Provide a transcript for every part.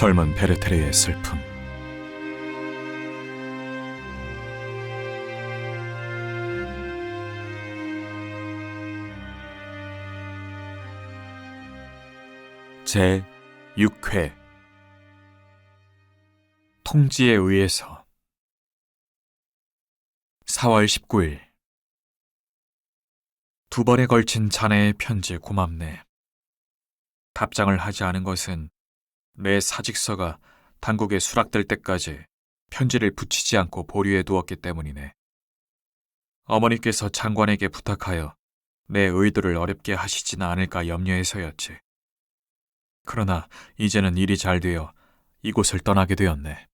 젊은 베르테르의 슬픔. 제 6회. 통지에 의해서. 4월 19일. 두 번에 걸친 자네의 편지 고맙네. 답장을 하지 않은 것은 내 사직서가 당국에 수락될 때까지 편지를 붙이지 않고 보류해 두었기 때문이네. 어머니께서 장관에게 부탁하여 내 의도를 어렵게 하시지는 않을까 염려해서였지. 그러나 이제는 일이 잘 되어 이곳을 떠나게 되었네.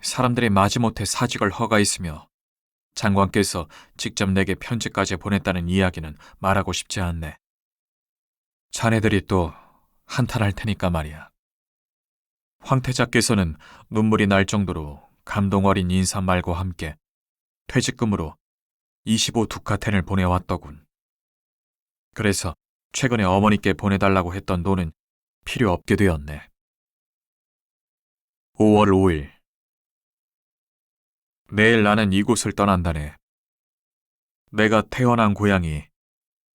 사람들이 마지못해 사직을 허가했으며 장관께서 직접 내게 편지까지 보냈다는 이야기는 말하고 싶지 않네. 자네들이 또 한탄할 테니까 말이야. 황태자께서는 눈물이 날 정도로 감동 어린 인사말과 함께 퇴직금으로 25두카텐을 보내왔더군. 그래서 최근에 어머니께 보내달라고 했던 돈은 필요 없게 되었네. 5월 5일. 내일 나는 이곳을 떠난다네. 내가 태어난 고향이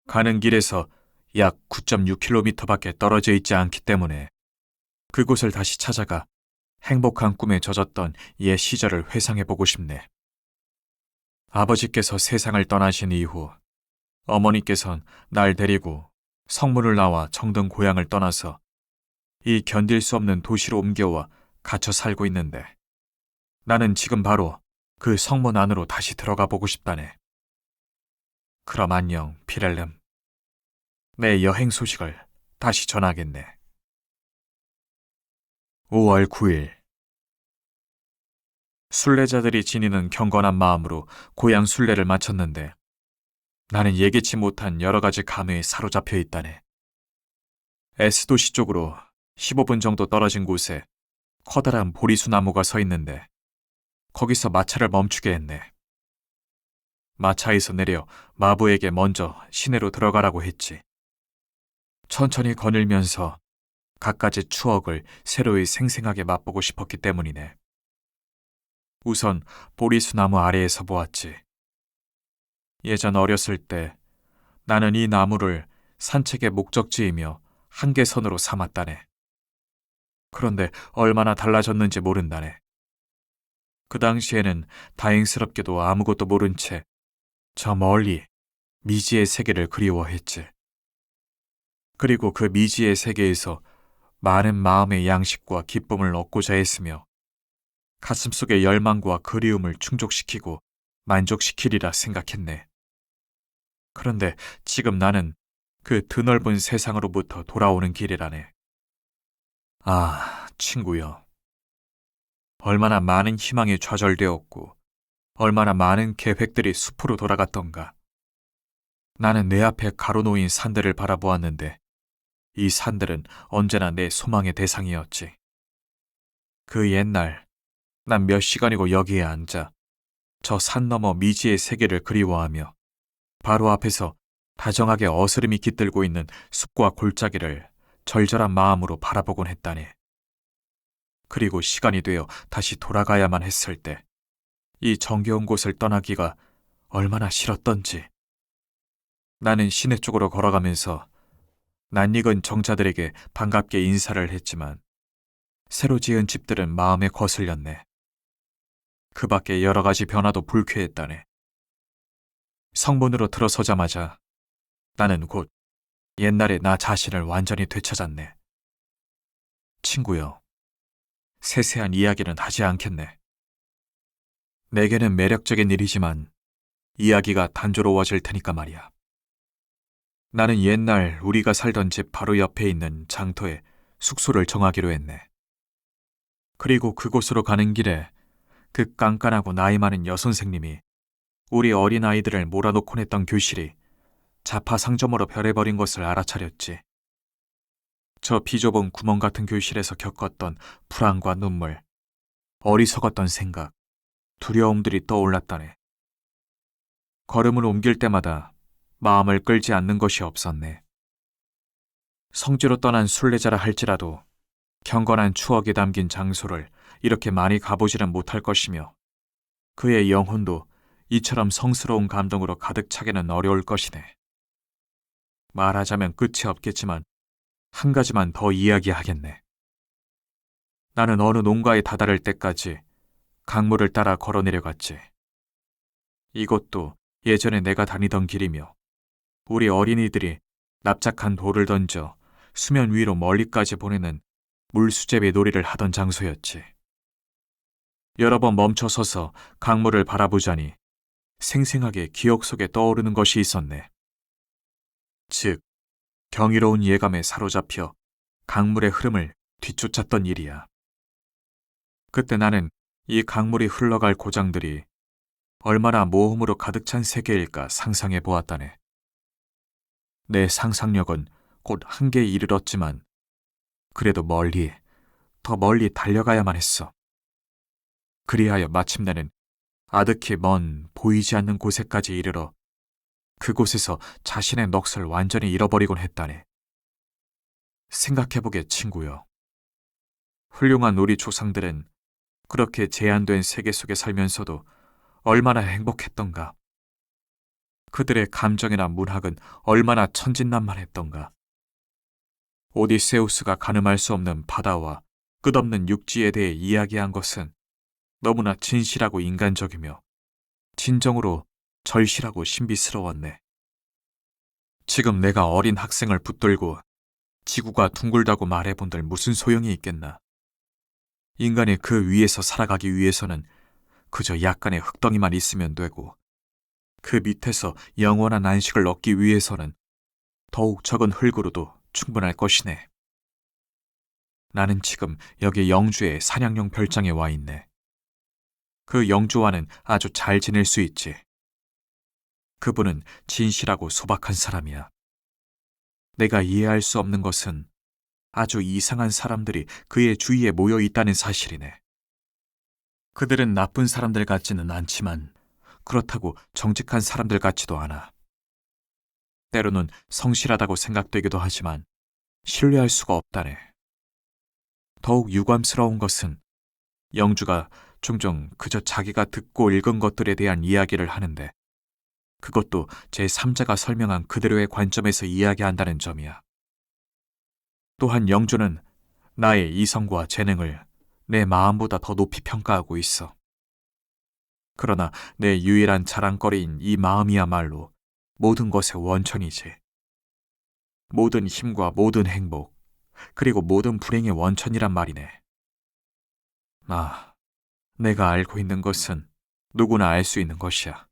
가는 길에서 약 9.6km밖에 떨어져 있지 않기 때문에 그곳을 다시 찾아가 행복한 꿈에 젖었던 옛 시절을 회상해보고 싶네. 아버지께서 세상을 떠나신 이후 어머니께선 날 데리고 성문을 나와 정든 고향을 떠나서 이 견딜 수 없는 도시로 옮겨와 갇혀 살고 있는데 나는 지금 바로 그 성문 안으로 다시 들어가 보고 싶다네. 그럼 안녕, 피렐름. 내 여행 소식을 다시 전하겠네. 5월 9일. 순례자들이 지니는 경건한 마음으로 고향 순례를 마쳤는데 나는 예기치 못한 여러 가지 감회에 사로잡혀 있다네. S도시 쪽으로 15분 정도 떨어진 곳에 커다란 보리수 나무가 서 있는데 거기서 마차를 멈추게 했네. 마차에서 내려 마부에게 먼저 시내로 들어가라고 했지. 천천히 거닐면서 갖가지 추억을 새로이 생생하게 맛보고 싶었기 때문이네. 우선 보리수 나무 아래에서 보았지. 예전 어렸을 때 나는 이 나무를 산책의 목적지이며 한계선으로 삼았다네. 그런데 얼마나 달라졌는지 모른다네. 그 당시에는 다행스럽게도 아무것도 모른 채 저 멀리 미지의 세계를 그리워했지. 그리고 그 미지의 세계에서 많은 마음의 양식과 기쁨을 얻고자 했으며 가슴속의 열망과 그리움을 충족시키고 만족시키리라 생각했네. 그런데 지금 나는 그 드넓은 세상으로부터 돌아오는 길이라네. 아, 친구여. 얼마나 많은 희망이 좌절되었고 얼마나 많은 계획들이 숲으로 돌아갔던가. 나는 내 앞에 가로놓인 산들을 바라보았는데 이 산들은 언제나 내 소망의 대상이었지. 그 옛날 난 몇 시간이고 여기에 앉아 저 산 너머 미지의 세계를 그리워하며 바로 앞에서 다정하게 어스름이 깃들고 있는 숲과 골짜기를 절절한 마음으로 바라보곤 했다니. 그리고 시간이 되어 다시 돌아가야만 했을 때 이 정겨운 곳을 떠나기가 얼마나 싫었던지. 나는 시내 쪽으로 걸어가면서 낯익은 정자들에게 반갑게 인사를 했지만 새로 지은 집들은 마음에 거슬렸네. 그 밖에 여러 가지 변화도 불쾌했다네. 성문으로 들어서자마자 나는 곧 옛날의 나 자신을 완전히 되찾았네. 친구여, 세세한 이야기는 하지 않겠네. 내게는 매력적인 일이지만 이야기가 단조로워질 테니까 말이야. 나는 옛날 우리가 살던 집 바로 옆에 있는 장터에 숙소를 정하기로 했네. 그리고 그곳으로 가는 길에 그 깐깐하고 나이 많은 여선생님이 우리 어린아이들을 몰아놓곤 했던 교실이 자파상점으로 변해버린 것을 알아차렸지. 저 비좁은 구멍 같은 교실에서 겪었던 불안과 눈물, 어리석었던 생각, 두려움들이 떠올랐다네. 걸음을 옮길 때마다 마음을 끌지 않는 것이 없었네. 성지로 떠난 순례자라 할지라도 경건한 추억이 담긴 장소를 이렇게 많이 가보지는 못할 것이며 그의 영혼도 이처럼 성스러운 감동으로 가득 차기는 어려울 것이네. 말하자면 끝이 없겠지만 한 가지만 더 이야기하겠네. 나는 어느 농가에 다다를 때까지 강물을 따라 걸어 내려갔지. 이곳도 예전에 내가 다니던 길이며 우리 어린이들이 납작한 돌을 던져 수면 위로 멀리까지 보내는 물수제비 놀이를 하던 장소였지. 여러 번 멈춰 서서 강물을 바라보자니 생생하게 기억 속에 떠오르는 것이 있었네. 즉, 경이로운 예감에 사로잡혀 강물의 흐름을 뒤쫓았던 일이야. 그때 나는 이 강물이 흘러갈 고장들이 얼마나 모험으로 가득 찬 세계일까 상상해 보았다네. 내 상상력은 곧 한계에 이르렀지만 그래도 더 멀리 달려가야만 했어. 그리하여 마침내는 아득히 먼 보이지 않는 곳에까지 이르러 그곳에서 자신의 넋을 완전히 잃어버리곤 했다네. 생각해보게 친구여. 훌륭한 우리 조상들은 그렇게 제한된 세계 속에 살면서도 얼마나 행복했던가. 그들의 감정이나 문학은 얼마나 천진난만했던가. 오디세우스가 가늠할 수 없는 바다와 끝없는 육지에 대해 이야기한 것은 너무나 진실하고 인간적이며 진정으로 절실하고 신비스러웠네. 지금 내가 어린 학생을 붙들고 지구가 둥글다고 말해본들 무슨 소용이 있겠나. 인간이 그 위에서 살아가기 위해서는 그저 약간의 흙덩이만 있으면 되고 그 밑에서 영원한 안식을 얻기 위해서는 더욱 적은 흙으로도 충분할 것이네. 나는 지금 여기 영주의 사냥용 별장에 와 있네. 그 영주와는 아주 잘 지낼 수 있지. 그분은 진실하고 소박한 사람이야. 내가 이해할 수 없는 것은 아주 이상한 사람들이 그의 주위에 모여 있다는 사실이네. 그들은 나쁜 사람들 같지는 않지만 그렇다고 정직한 사람들 같지도 않아. 때로는 성실하다고 생각되기도 하지만 신뢰할 수가 없다네. 더욱 유감스러운 것은 영주가 종종 그저 자기가 듣고 읽은 것들에 대한 이야기를 하는데 그것도 제3자가 설명한 그대로의 관점에서 이야기한다는 점이야. 또한 영주는 나의 이성과 재능을 내 마음보다 더 높이 평가하고 있어. 그러나 내 유일한 자랑거리인 이 마음이야말로 모든 것의 원천이지. 모든 힘과 모든 행복, 그리고 모든 불행의 원천이란 말이네. 내가 알고 있는 것은 누구나 알 수 있는 것이야.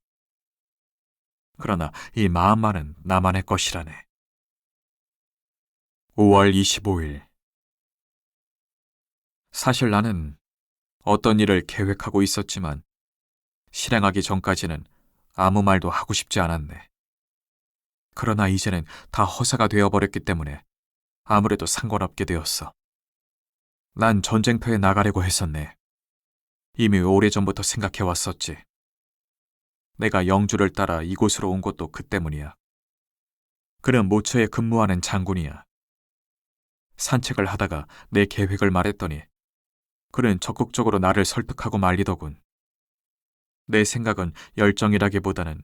그러나 이 마음만은 나만의 것이라네. 5월 25일. 사실 나는 어떤 일을 계획하고 있었지만 실행하기 전까지는 아무 말도 하고 싶지 않았네. 그러나 이제는 다 허사가 되어버렸기 때문에 아무래도 상관없게 되었어. 난 전쟁터에 나가려고 했었네. 이미 오래전부터 생각해왔었지. 내가 영주를 따라 이곳으로 온 것도 그 때문이야. 그는 모처에 근무하는 장군이야. 산책을 하다가 내 계획을 말했더니 그는 적극적으로 나를 설득하고 말리더군. 내 생각은 열정이라기보다는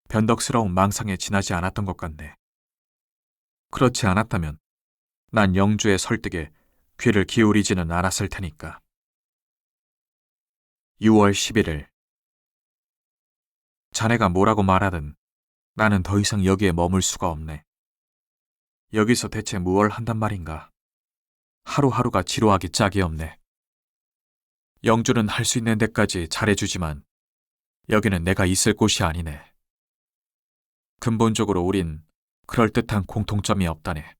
변덕스러운 망상에 지나지 않았던 것 같네. 그렇지 않았다면 난 영주의 설득에 귀를 기울이지는 않았을 테니까. 6월 11일. 자네가 뭐라고 말하든 나는 더 이상 여기에 머물 수가 없네. 여기서 대체 무얼 한단 말인가. 하루하루가 지루하기 짝이 없네. 영주는 할 수 있는 데까지 잘해주지만 여기는 내가 있을 곳이 아니네. 근본적으로 우린 그럴듯한 공통점이 없다네.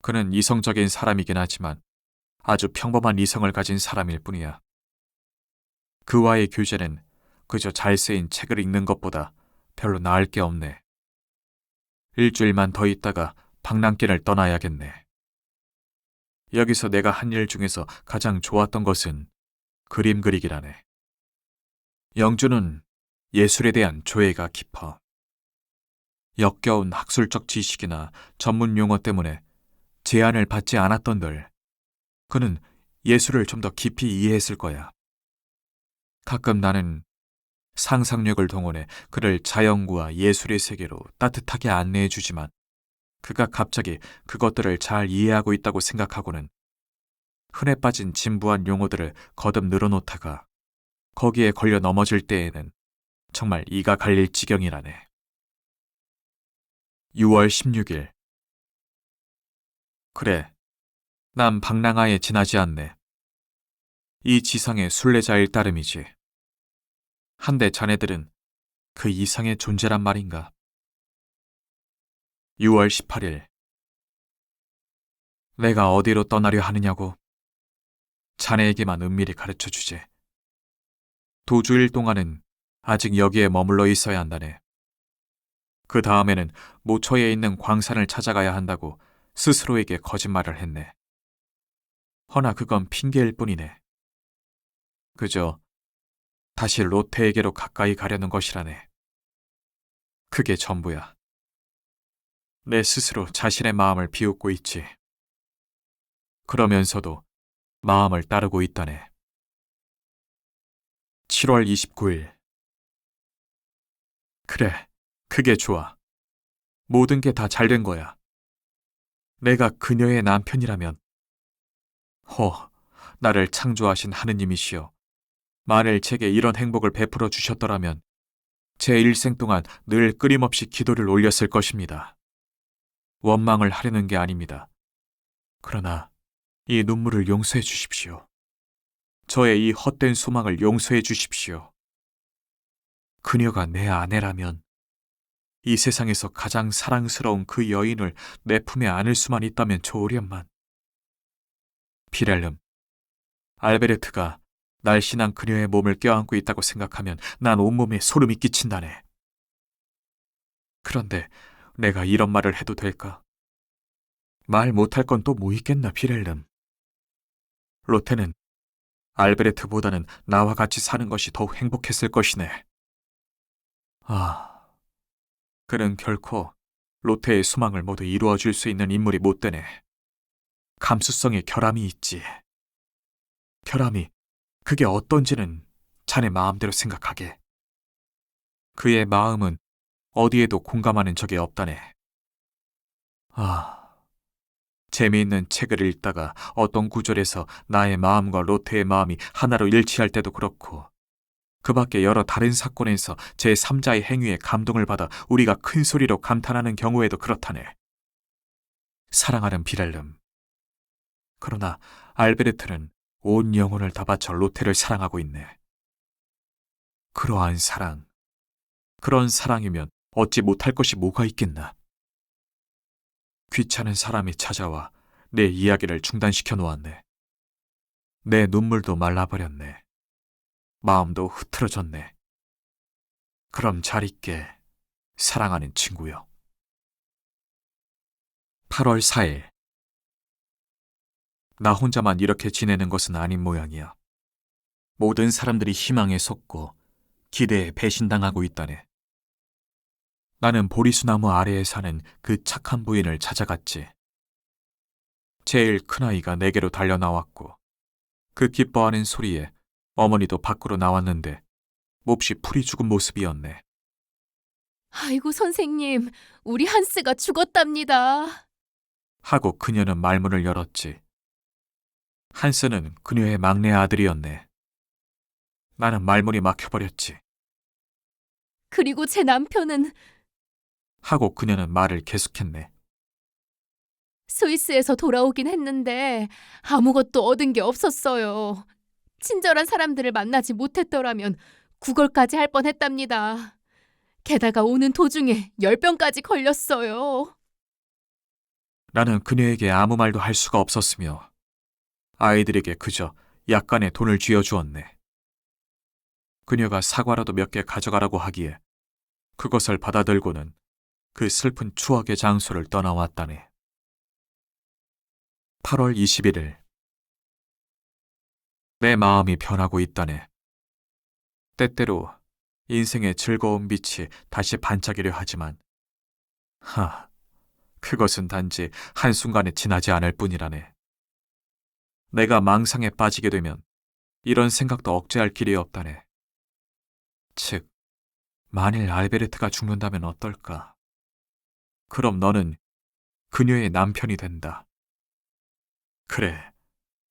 그는 이성적인 사람이긴 하지만 아주 평범한 이성을 가진 사람일 뿐이야. 그와의 교제는 그저 잘 쓰인 책을 읽는 것보다 별로 나을 게 없네. 일주일만 더 있다가 방랑길을 떠나야겠네. 여기서 내가 한 일 중에서 가장 좋았던 것은 그림 그리기라네. 영주는 예술에 대한 조예가 깊어. 역겨운 학술적 지식이나 전문 용어 때문에 제한을 받지 않았던들 그는 예수를 좀 더 깊이 이해했을 거야. 가끔 나는 상상력을 동원해 그를 자연과 예술의 세계로 따뜻하게 안내해 주지만 그가 갑자기 그것들을 잘 이해하고 있다고 생각하고는 흔해 빠진 진부한 용어들을 거듭 늘어놓다가 거기에 걸려 넘어질 때에는 정말 이가 갈릴 지경이라네. 6월 16일. 그래, 난 방랑아에 지나지 않네. 이 지상의 순례자일 따름이지. 한데 자네들은 그 이상의 존재란 말인가? 6월 18일. 내가 어디로 떠나려 하느냐고? 자네에게만 은밀히 가르쳐 주지. 도주일 동안은 아직 여기에 머물러 있어야 한다네. 그 다음에는 모처에 있는 광산을 찾아가야 한다고 스스로에게 거짓말을 했네. 허나 그건 핑계일 뿐이네. 그저 다시 로테에게로 가까이 가려는 것이라네. 그게 전부야. 내 스스로 자신의 마음을 비웃고 있지. 그러면서도 마음을 따르고 있다네. 7월 29일. 그래, 그게 좋아. 모든 게 다 잘 된 거야. 내가 그녀의 남편이라면, 나를 창조하신 하느님이시여. 만일 제게 이런 행복을 베풀어 주셨더라면 제 일생 동안 늘 끊임없이 기도를 올렸을 것입니다. 원망을 하려는 게 아닙니다. 그러나 이 눈물을 용서해 주십시오. 저의 이 헛된 소망을 용서해 주십시오. 그녀가 내 아내라면 이 세상에서 가장 사랑스러운 그 여인을 내 품에 안을 수만 있다면 좋으련만. 피렐름, 알베르트가 날씬한 그녀의 몸을 껴안고 있다고 생각하면 난 온몸에 소름이 끼친다네. 그런데 내가 이런 말을 해도 될까? 말 못할 건 또 뭐 있겠나, 피렐름. 로테는 알베르트보다는 나와 같이 사는 것이 더욱 행복했을 것이네. 그는 결코 로테의 소망을 모두 이루어줄 수 있는 인물이 못 되네. 감수성에 결함이 있지. 결함이 그게 어떤지는 자네 마음대로 생각하게. 그의 마음은 어디에도 공감하는 적이 없다네. 재미있는 책을 읽다가 어떤 구절에서 나의 마음과 로테의 마음이 하나로 일치할 때도 그렇고 그 밖에 여러 다른 사건에서 제3자의 행위에 감동을 받아 우리가 큰 소리로 감탄하는 경우에도 그렇다네. 사랑하는 비렐름. 그러나 알베르트는 온 영혼을 다 바쳐 로테를 사랑하고 있네. 그러한 사랑, 그런 사랑이면 어찌 못할 것이 뭐가 있겠나. 귀찮은 사람이 찾아와 내 이야기를 중단시켜 놓았네. 내 눈물도 말라버렸네. 마음도 흐트러졌네. 그럼 잘 있게, 사랑하는 친구요. 8월 4일. 나 혼자만 이렇게 지내는 것은 아닌 모양이야. 모든 사람들이 희망에 속고 기대에 배신당하고 있다네. 나는 보리수나무 아래에 사는 그 착한 부인을 찾아갔지. 제일 큰아이가 내게로 달려나왔고 그 기뻐하는 소리에 어머니도 밖으로 나왔는데 몹시 풀이 죽은 모습이었네. 아이고 선생님, 우리 한스가 죽었답니다. 하고 그녀는 말문을 열었지. 한스는 그녀의 막내 아들이었네. 나는 말문이 막혀버렸지. 그리고 제 남편은 하고 그녀는 말을 계속했네. 스위스에서 돌아오긴 했는데 아무것도 얻은 게 없었어요. 친절한 사람들을 만나지 못했더라면 구걸까지 할 뻔했답니다. 게다가 오는 도중에 열병까지 걸렸어요. 나는 그녀에게 아무 말도 할 수가 없었으며 아이들에게 그저 약간의 돈을 쥐어주었네. 그녀가 사과라도 몇 개 가져가라고 하기에 그것을 받아들고는 그 슬픈 추억의 장소를 떠나왔다네. 8월 21일. 내 마음이 변하고 있다네. 때때로 인생의 즐거운 빛이 다시 반짝이려 하지만 그것은 단지 한순간에 지나지 않을 뿐이라네. 내가 망상에 빠지게 되면 이런 생각도 억제할 길이 없다네. 즉, 만일 알베르트가 죽는다면 어떨까? 그럼 너는 그녀의 남편이 된다. 그래,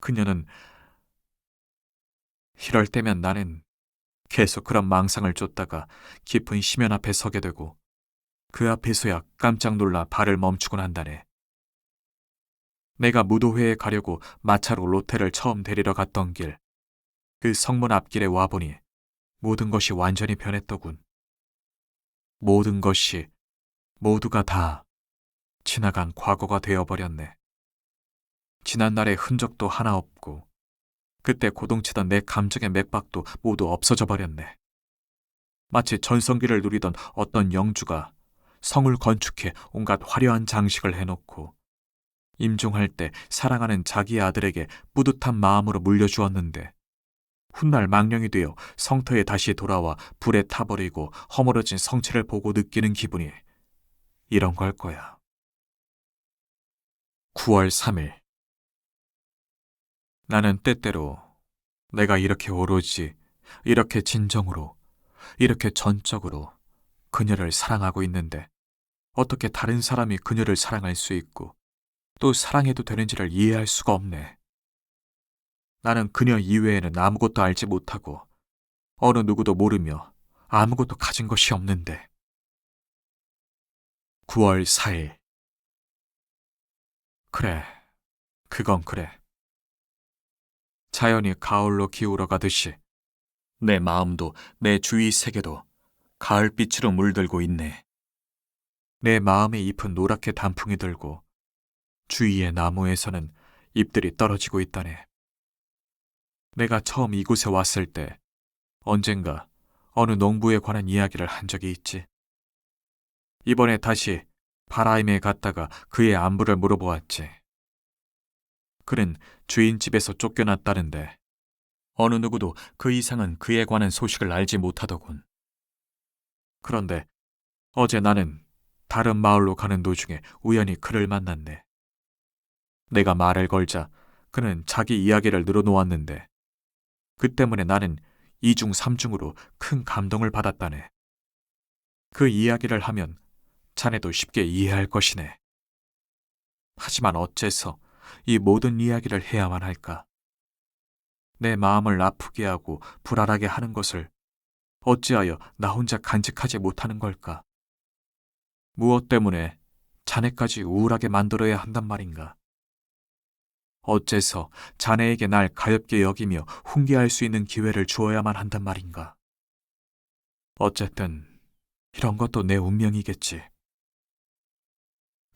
그녀는 이럴 때면 나는 계속 그런 망상을 쫓다가 깊은 심연 앞에 서게 되고 그 앞에서야 깜짝 놀라 발을 멈추곤 한다네. 내가 무도회에 가려고 마차로 로테를 처음 데리러 갔던 길, 그 성문 앞길에 와보니 모든 것이 완전히 변했더군. 모든 것이 모두가 다 지나간 과거가 되어버렸네. 지난날의 흔적도 하나 없고 그때 고동치던 내 감정의 맥박도 모두 없어져 버렸네. 마치 전성기를 누리던 어떤 영주가 성을 건축해 온갖 화려한 장식을 해놓고 임종할 때 사랑하는 자기 아들에게 뿌듯한 마음으로 물려주었는데 훗날 망령이 되어 성터에 다시 돌아와 불에 타버리고 허물어진 성체를 보고 느끼는 기분이 이런 걸 거야. 9월 3일. 나는 때때로 내가 이렇게 오로지, 이렇게 진정으로, 이렇게 전적으로 그녀를 사랑하고 있는데 어떻게 다른 사람이 그녀를 사랑할 수 있고 또 사랑해도 되는지를 이해할 수가 없네. 나는 그녀 이외에는 아무것도 알지 못하고 어느 누구도 모르며 아무것도 가진 것이 없는데. 9월 4일. 그래, 그건 그래. 자연이 가을로 기울어 가듯이 내 마음도 내 주위 세계도 가을빛으로 물들고 있네. 내 마음의 잎은 노랗게 단풍이 들고 주위의 나무에서는 잎들이 떨어지고 있다네. 내가 처음 이곳에 왔을 때 언젠가 어느 농부에 관한 이야기를 한 적이 있지. 이번에 다시 바라임에 갔다가 그의 안부를 물어보았지. 그는 주인 집에서 쫓겨났다는데 어느 누구도 그 이상은 그에 관한 소식을 알지 못하더군. 그런데 어제 나는 다른 마을로 가는 도중에 우연히 그를 만났네. 내가 말을 걸자 그는 자기 이야기를 늘어놓았는데 그 때문에 나는 이중 삼중으로 큰 감동을 받았다네. 그 이야기를 하면 자네도 쉽게 이해할 것이네. 하지만 어째서 이 모든 이야기를 해야만 할까? 내 마음을 아프게 하고 불안하게 하는 것을 어찌하여 나 혼자 간직하지 못하는 걸까? 무엇 때문에 자네까지 우울하게 만들어야 한단 말인가? 어째서 자네에게 날 가엾게 여기며 훈계할 수 있는 기회를 주어야만 한단 말인가? 어쨌든 이런 것도 내 운명이겠지.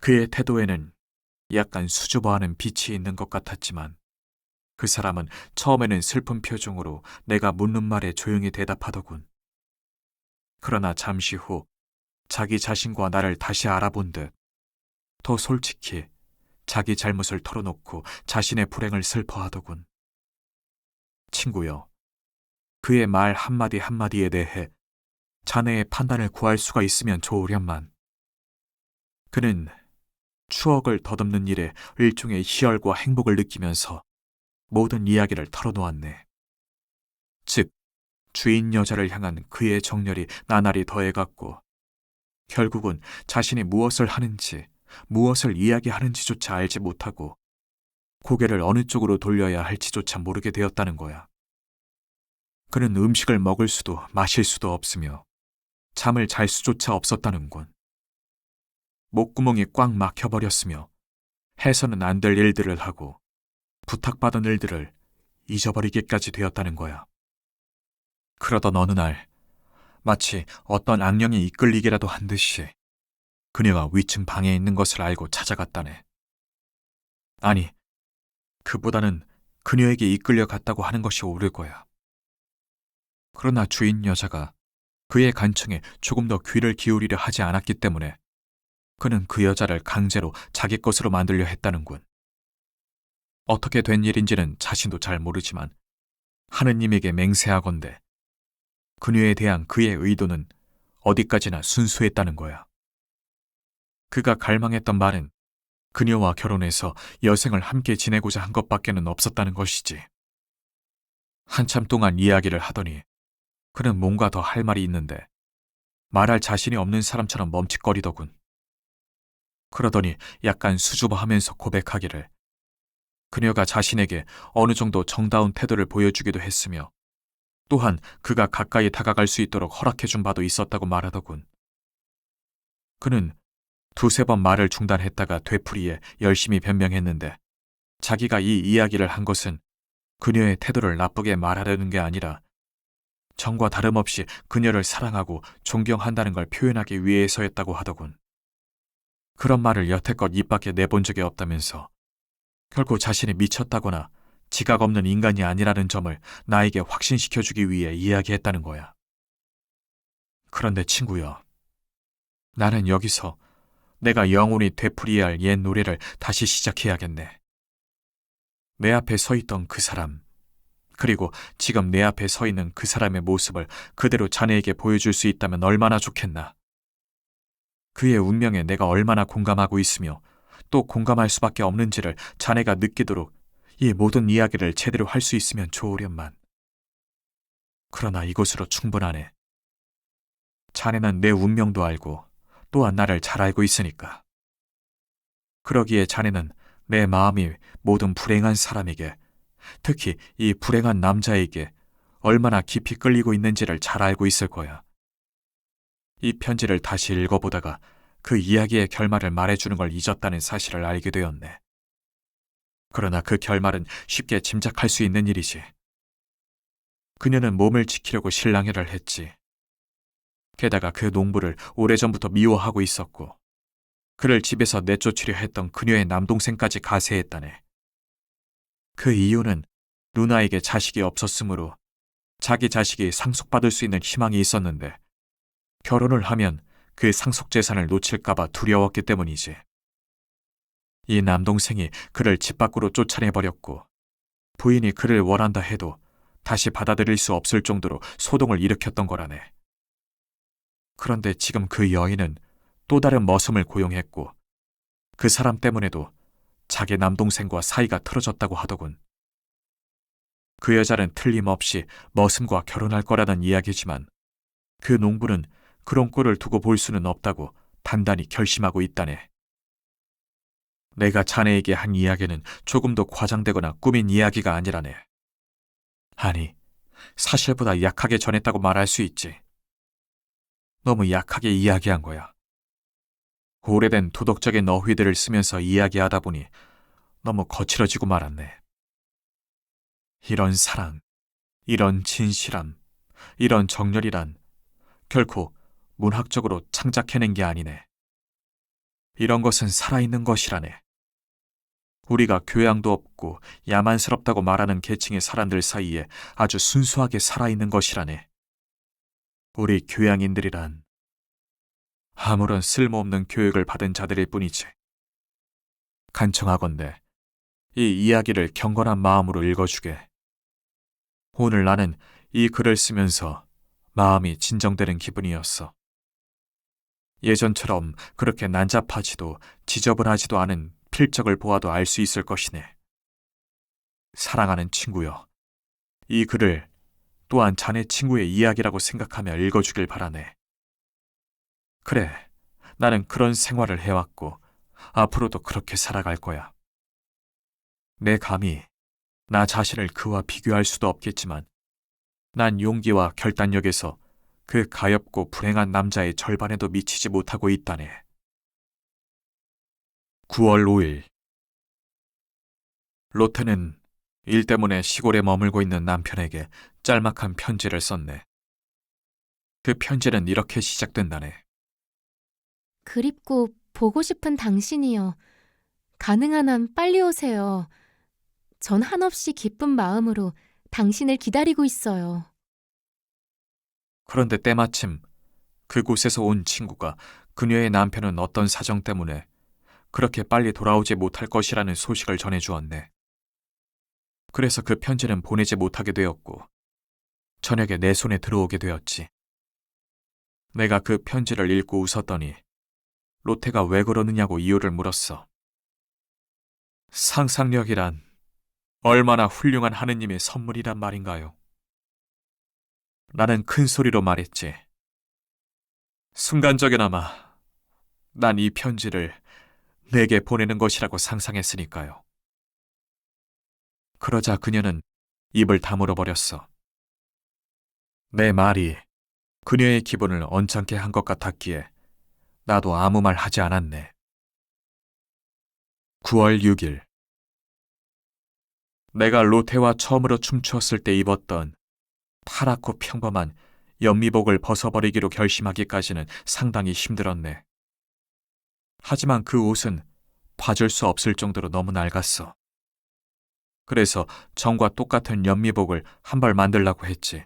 그의 태도에는 약간 수줍어하는 빛이 있는 것 같았지만 그 사람은 처음에는 슬픈 표정으로 내가 묻는 말에 조용히 대답하더군. 그러나 잠시 후 자기 자신과 나를 다시 알아본 듯 더 솔직히 자기 잘못을 털어놓고 자신의 불행을 슬퍼하더군. 친구여, 그의 말 한마디 한마디에 대해 자네의 판단을 구할 수가 있으면 좋으련만. 그는 추억을 더듬는 일에 일종의 희열과 행복을 느끼면서 모든 이야기를 털어놓았네. 즉, 주인 여자를 향한 그의 정열이 나날이 더해갔고 결국은 자신이 무엇을 하는지, 무엇을 이야기하는지조차 알지 못하고 고개를 어느 쪽으로 돌려야 할지조차 모르게 되었다는 거야. 그는 음식을 먹을 수도 마실 수도 없으며 잠을 잘 수조차 없었다는군. 목구멍이 꽉 막혀버렸으며 해서는 안 될 일들을 하고 부탁받은 일들을 잊어버리기까지 되었다는 거야. 그러던 어느 날 마치 어떤 악령이 이끌리기라도 한 듯이 그녀가 위층 방에 있는 것을 알고 찾아갔다네. 아니, 그보다는 그녀에게 이끌려 갔다고 하는 것이 옳을 거야. 그러나 주인 여자가 그의 간청에 조금 더 귀를 기울이려 하지 않았기 때문에 그는 그 여자를 강제로 자기 것으로 만들려 했다는군. 어떻게 된 일인지는 자신도 잘 모르지만 하느님에게 맹세하건대 그녀에 대한 그의 의도는 어디까지나 순수했다는 거야. 그가 갈망했던 말은 그녀와 결혼해서 여생을 함께 지내고자 한 것밖에는 없었다는 것이지. 한참 동안 이야기를 하더니 그는 뭔가 더 할 말이 있는데 말할 자신이 없는 사람처럼 멈칫거리더군. 그러더니 약간 수줍어하면서 고백하기를 그녀가 자신에게 어느 정도 정다운 태도를 보여주기도 했으며 또한 그가 가까이 다가갈 수 있도록 허락해준 바도 있었다고 말하더군. 그는 두세 번 말을 중단했다가 되풀이해 열심히 변명했는데 자기가 이 이야기를 한 것은 그녀의 태도를 나쁘게 말하려는 게 아니라 전과 다름없이 그녀를 사랑하고 존경한다는 걸 표현하기 위해서였다고 하더군. 그런 말을 여태껏 입 밖에 내본 적이 없다면서 결코 자신이 미쳤다거나 지각 없는 인간이 아니라는 점을 나에게 확신시켜주기 위해 이야기했다는 거야. 그런데 친구여, 나는 여기서 내가 영원히 되풀이해야 할 옛 노래를 다시 시작해야겠네. 내 앞에 서 있던 그 사람, 그리고 지금 내 앞에 서 있는 그 사람의 모습을 그대로 자네에게 보여줄 수 있다면 얼마나 좋겠나. 그의 운명에 내가 얼마나 공감하고 있으며 또 공감할 수밖에 없는지를 자네가 느끼도록 이 모든 이야기를 제대로 할 수 있으면 좋으련만. 그러나 이것으로 충분하네. 자네는 내 운명도 알고 또한 나를 잘 알고 있으니까. 그러기에 자네는 내 마음이 모든 불행한 사람에게, 특히 이 불행한 남자에게 얼마나 깊이 끌리고 있는지를 잘 알고 있을 거야. 이 편지를 다시 읽어보다가 그 이야기의 결말을 말해주는 걸 잊었다는 사실을 알게 되었네. 그러나 그 결말은 쉽게 짐작할 수 있는 일이지. 그녀는 몸을 지키려고 실랑이를 했지. 게다가 그 농부를 오래전부터 미워하고 있었고 그를 집에서 내쫓으려 했던 그녀의 남동생까지 가세했다네. 그 이유는 누나에게 자식이 없었으므로 자기 자식이 상속받을 수 있는 희망이 있었는데 결혼을 하면 그 상속재산을 놓칠까봐 두려웠기 때문이지. 이 남동생이 그를 집 밖으로 쫓아내버렸고 부인이 그를 원한다 해도 다시 받아들일 수 없을 정도로 소동을 일으켰던 거라네. 그런데 지금 그 여인은 또 다른 머슴을 고용했고 그 사람 때문에도 자기 남동생과 사이가 틀어졌다고 하더군. 그 여자는 틀림없이 머슴과 결혼할 거라는 이야기지만 그 농부는 그런 꼴을 두고 볼 수는 없다고 단단히 결심하고 있다네. 내가 자네에게 한 이야기는 조금도 과장되거나 꾸민 이야기가 아니라네. 아니, 사실보다 약하게 전했다고 말할 수 있지. 너무 약하게 이야기한 거야. 오래된 도덕적인 어휘들을 쓰면서 이야기하다 보니 너무 거칠어지고 말았네. 이런 사랑, 이런 진실함, 이런 정열이란 결코 문학적으로 창작해낸 게 아니네. 이런 것은 살아있는 것이라네. 우리가 교양도 없고 야만스럽다고 말하는 계층의 사람들 사이에 아주 순수하게 살아있는 것이라네. 우리 교양인들이란 아무런 쓸모없는 교육을 받은 자들일 뿐이지. 간청하건대 이 이야기를 경건한 마음으로 읽어주게. 오늘 나는 이 글을 쓰면서 마음이 진정되는 기분이었어. 예전처럼 그렇게 난잡하지도 지저분하지도 않은 필적을 보아도 알 수 있을 것이네. 사랑하는 친구여, 이 글을 또한 자네 친구의 이야기라고 생각하며 읽어주길 바라네. 그래, 나는 그런 생활을 해왔고 앞으로도 그렇게 살아갈 거야. 내 감히 나 자신을 그와 비교할 수도 없겠지만 난 용기와 결단력에서 그 가엾고 불행한 남자의 절반에도 미치지 못하고 있다네. 9월 5일 로테는 일 때문에 시골에 머물고 있는 남편에게 짤막한 편지를 썼네. 그 편지는 이렇게 시작된다네. 그립고 보고 싶은 당신이여. 가능한 한 빨리 오세요. 전 한없이 기쁜 마음으로 당신을 기다리고 있어요. 그런데 때마침 그곳에서 온 친구가 그녀의 남편은 어떤 사정 때문에 그렇게 빨리 돌아오지 못할 것이라는 소식을 전해주었네. 그래서 그 편지는 보내지 못하게 되었고 저녁에 내 손에 들어오게 되었지. 내가 그 편지를 읽고 웃었더니 로테가 왜 그러느냐고 이유를 물었어. 상상력이란 얼마나 훌륭한 하느님의 선물이란 말인가요? 나는 큰 소리로 말했지. 순간적이나마 난 이 편지를 내게 보내는 것이라고 상상했으니까요. 그러자 그녀는 입을 다물어 버렸어. 내 말이 그녀의 기분을 언짢게 한 것 같았기에 나도 아무 말 하지 않았네. 9월 6일. 내가 로테와 처음으로 춤추었을 때 입었던 파랗고 평범한 연미복을 벗어버리기로 결심하기까지는 상당히 힘들었네. 하지만 그 옷은 봐줄 수 없을 정도로 너무 낡았어. 그래서 정과 똑같은 연미복을 한 벌 만들라고 했지.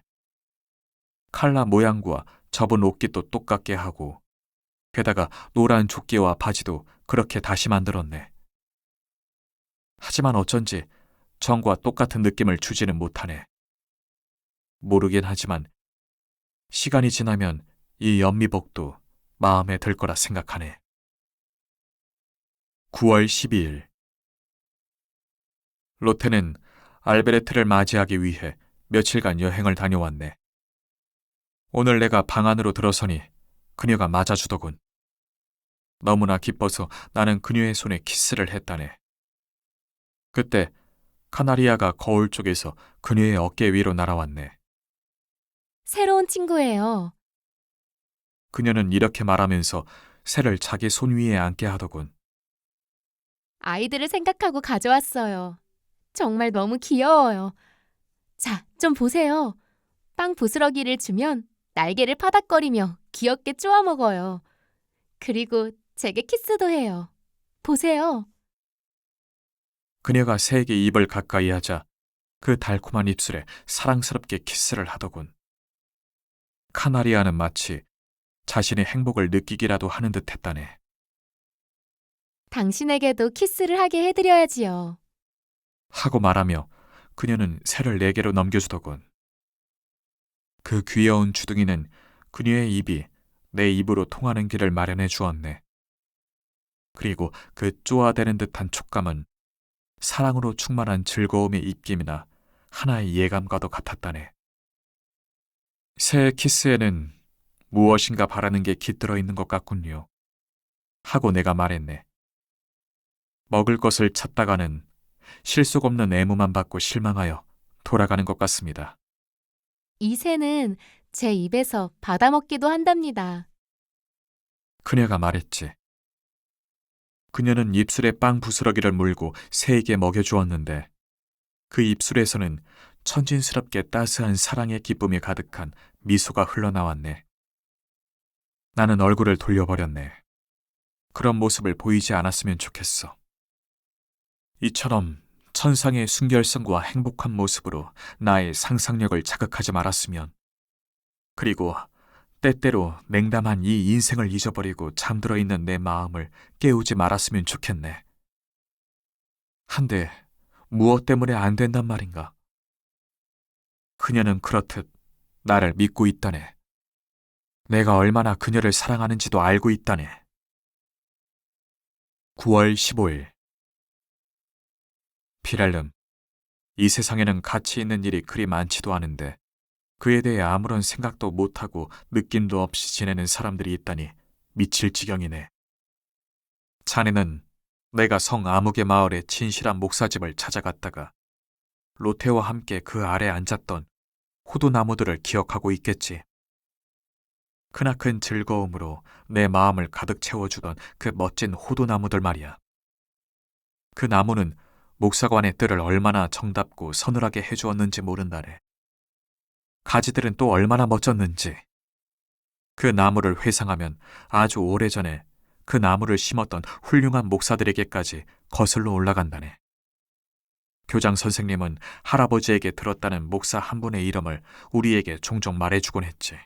칼라 모양과 접은 옷깃도 똑같게 하고 게다가 노란 조끼와 바지도 그렇게 다시 만들었네. 하지만 어쩐지 정과 똑같은 느낌을 주지는 못하네. 모르긴 하지만 시간이 지나면 이 연미복도 마음에 들 거라 생각하네. 9월 12일. 로테는 알베르트를 맞이하기 위해 며칠간 여행을 다녀왔네. 오늘 내가 방 안으로 들어서니 그녀가 맞아주더군. 너무나 기뻐서 나는 그녀의 손에 키스를 했다네. 그때 카나리아가 거울 쪽에서 그녀의 어깨 위로 날아왔네. 새로운 친구예요. 그녀는 이렇게 말하면서 새를 자기 손 위에 앉게 하더군. 아이들을 생각하고 가져왔어요. 정말 너무 귀여워요. 자, 좀 보세요. 빵 부스러기를 주면 날개를 파닥거리며 귀엽게 쪼아 먹어요. 그리고 제게 키스도 해요. 보세요. 그녀가 새에게 입을 가까이 하자 그 달콤한 입술에 사랑스럽게 키스를 하더군. 카나리아는 마치 자신의 행복을 느끼기라도 하는 듯 했다네. 당신에게도 키스를 하게 해드려야지요. 하고 말하며 그녀는 새를 내게로 넘겨주더군. 그 귀여운 주둥이는 그녀의 입이 내 입으로 통하는 길을 마련해 주었네. 그리고 그 쪼아대는 듯한 촉감은 사랑으로 충만한 즐거움의 입김이나 하나의 예감과도 같았다네. 새의 키스에는 무엇인가 바라는 게 깃들어 있는 것 같군요. 하고 내가 말했네. 먹을 것을 찾다가는 실속 없는 애무만 받고 실망하여 돌아가는 것 같습니다. 이 새는 제 입에서 받아먹기도 한답니다. 그녀가 말했지. 그녀는 입술에 빵 부스러기를 물고 새에게 먹여주었는데 그 입술에서는 천진스럽게 따스한 사랑의 기쁨이 가득한 미소가 흘러나왔네. 나는 얼굴을 돌려버렸네. 그런 모습을 보이지 않았으면 좋겠어. 이처럼 천상의 순결성과 행복한 모습으로 나의 상상력을 자극하지 말았으면, 그리고 때때로 냉담한 이 인생을 잊어버리고 잠들어 있는 내 마음을 깨우지 말았으면 좋겠네. 한데 무엇 때문에 안 된단 말인가? 그녀는 그렇듯 나를 믿고 있다네. 내가 얼마나 그녀를 사랑하는지도 알고 있다네. 9월 15일. 피렐름, 이 세상에는 가치 있는 일이 그리 많지도 않은데 그에 대해 아무런 생각도 못하고 느낌도 없이 지내는 사람들이 있다니 미칠 지경이네. 자네는 내가 성 아무개 마을의 진실한 목사집을 찾아갔다가 로테와 함께 그 아래 앉았던 호두나무들을 기억하고 있겠지. 크나큰 즐거움으로 내 마음을 가득 채워주던 그 멋진 호두나무들 말이야. 그 나무는 목사관의 뜰을 얼마나 정답고 서늘하게 해주었는지 모른다네. 가지들은 또 얼마나 멋졌는지. 그 나무를 회상하면 아주 오래전에 그 나무를 심었던 훌륭한 목사들에게까지 거슬러 올라간다네. 교장 선생님은 할아버지에게 들었다는 목사 한 분의 이름을 우리에게 종종 말해주곤 했지.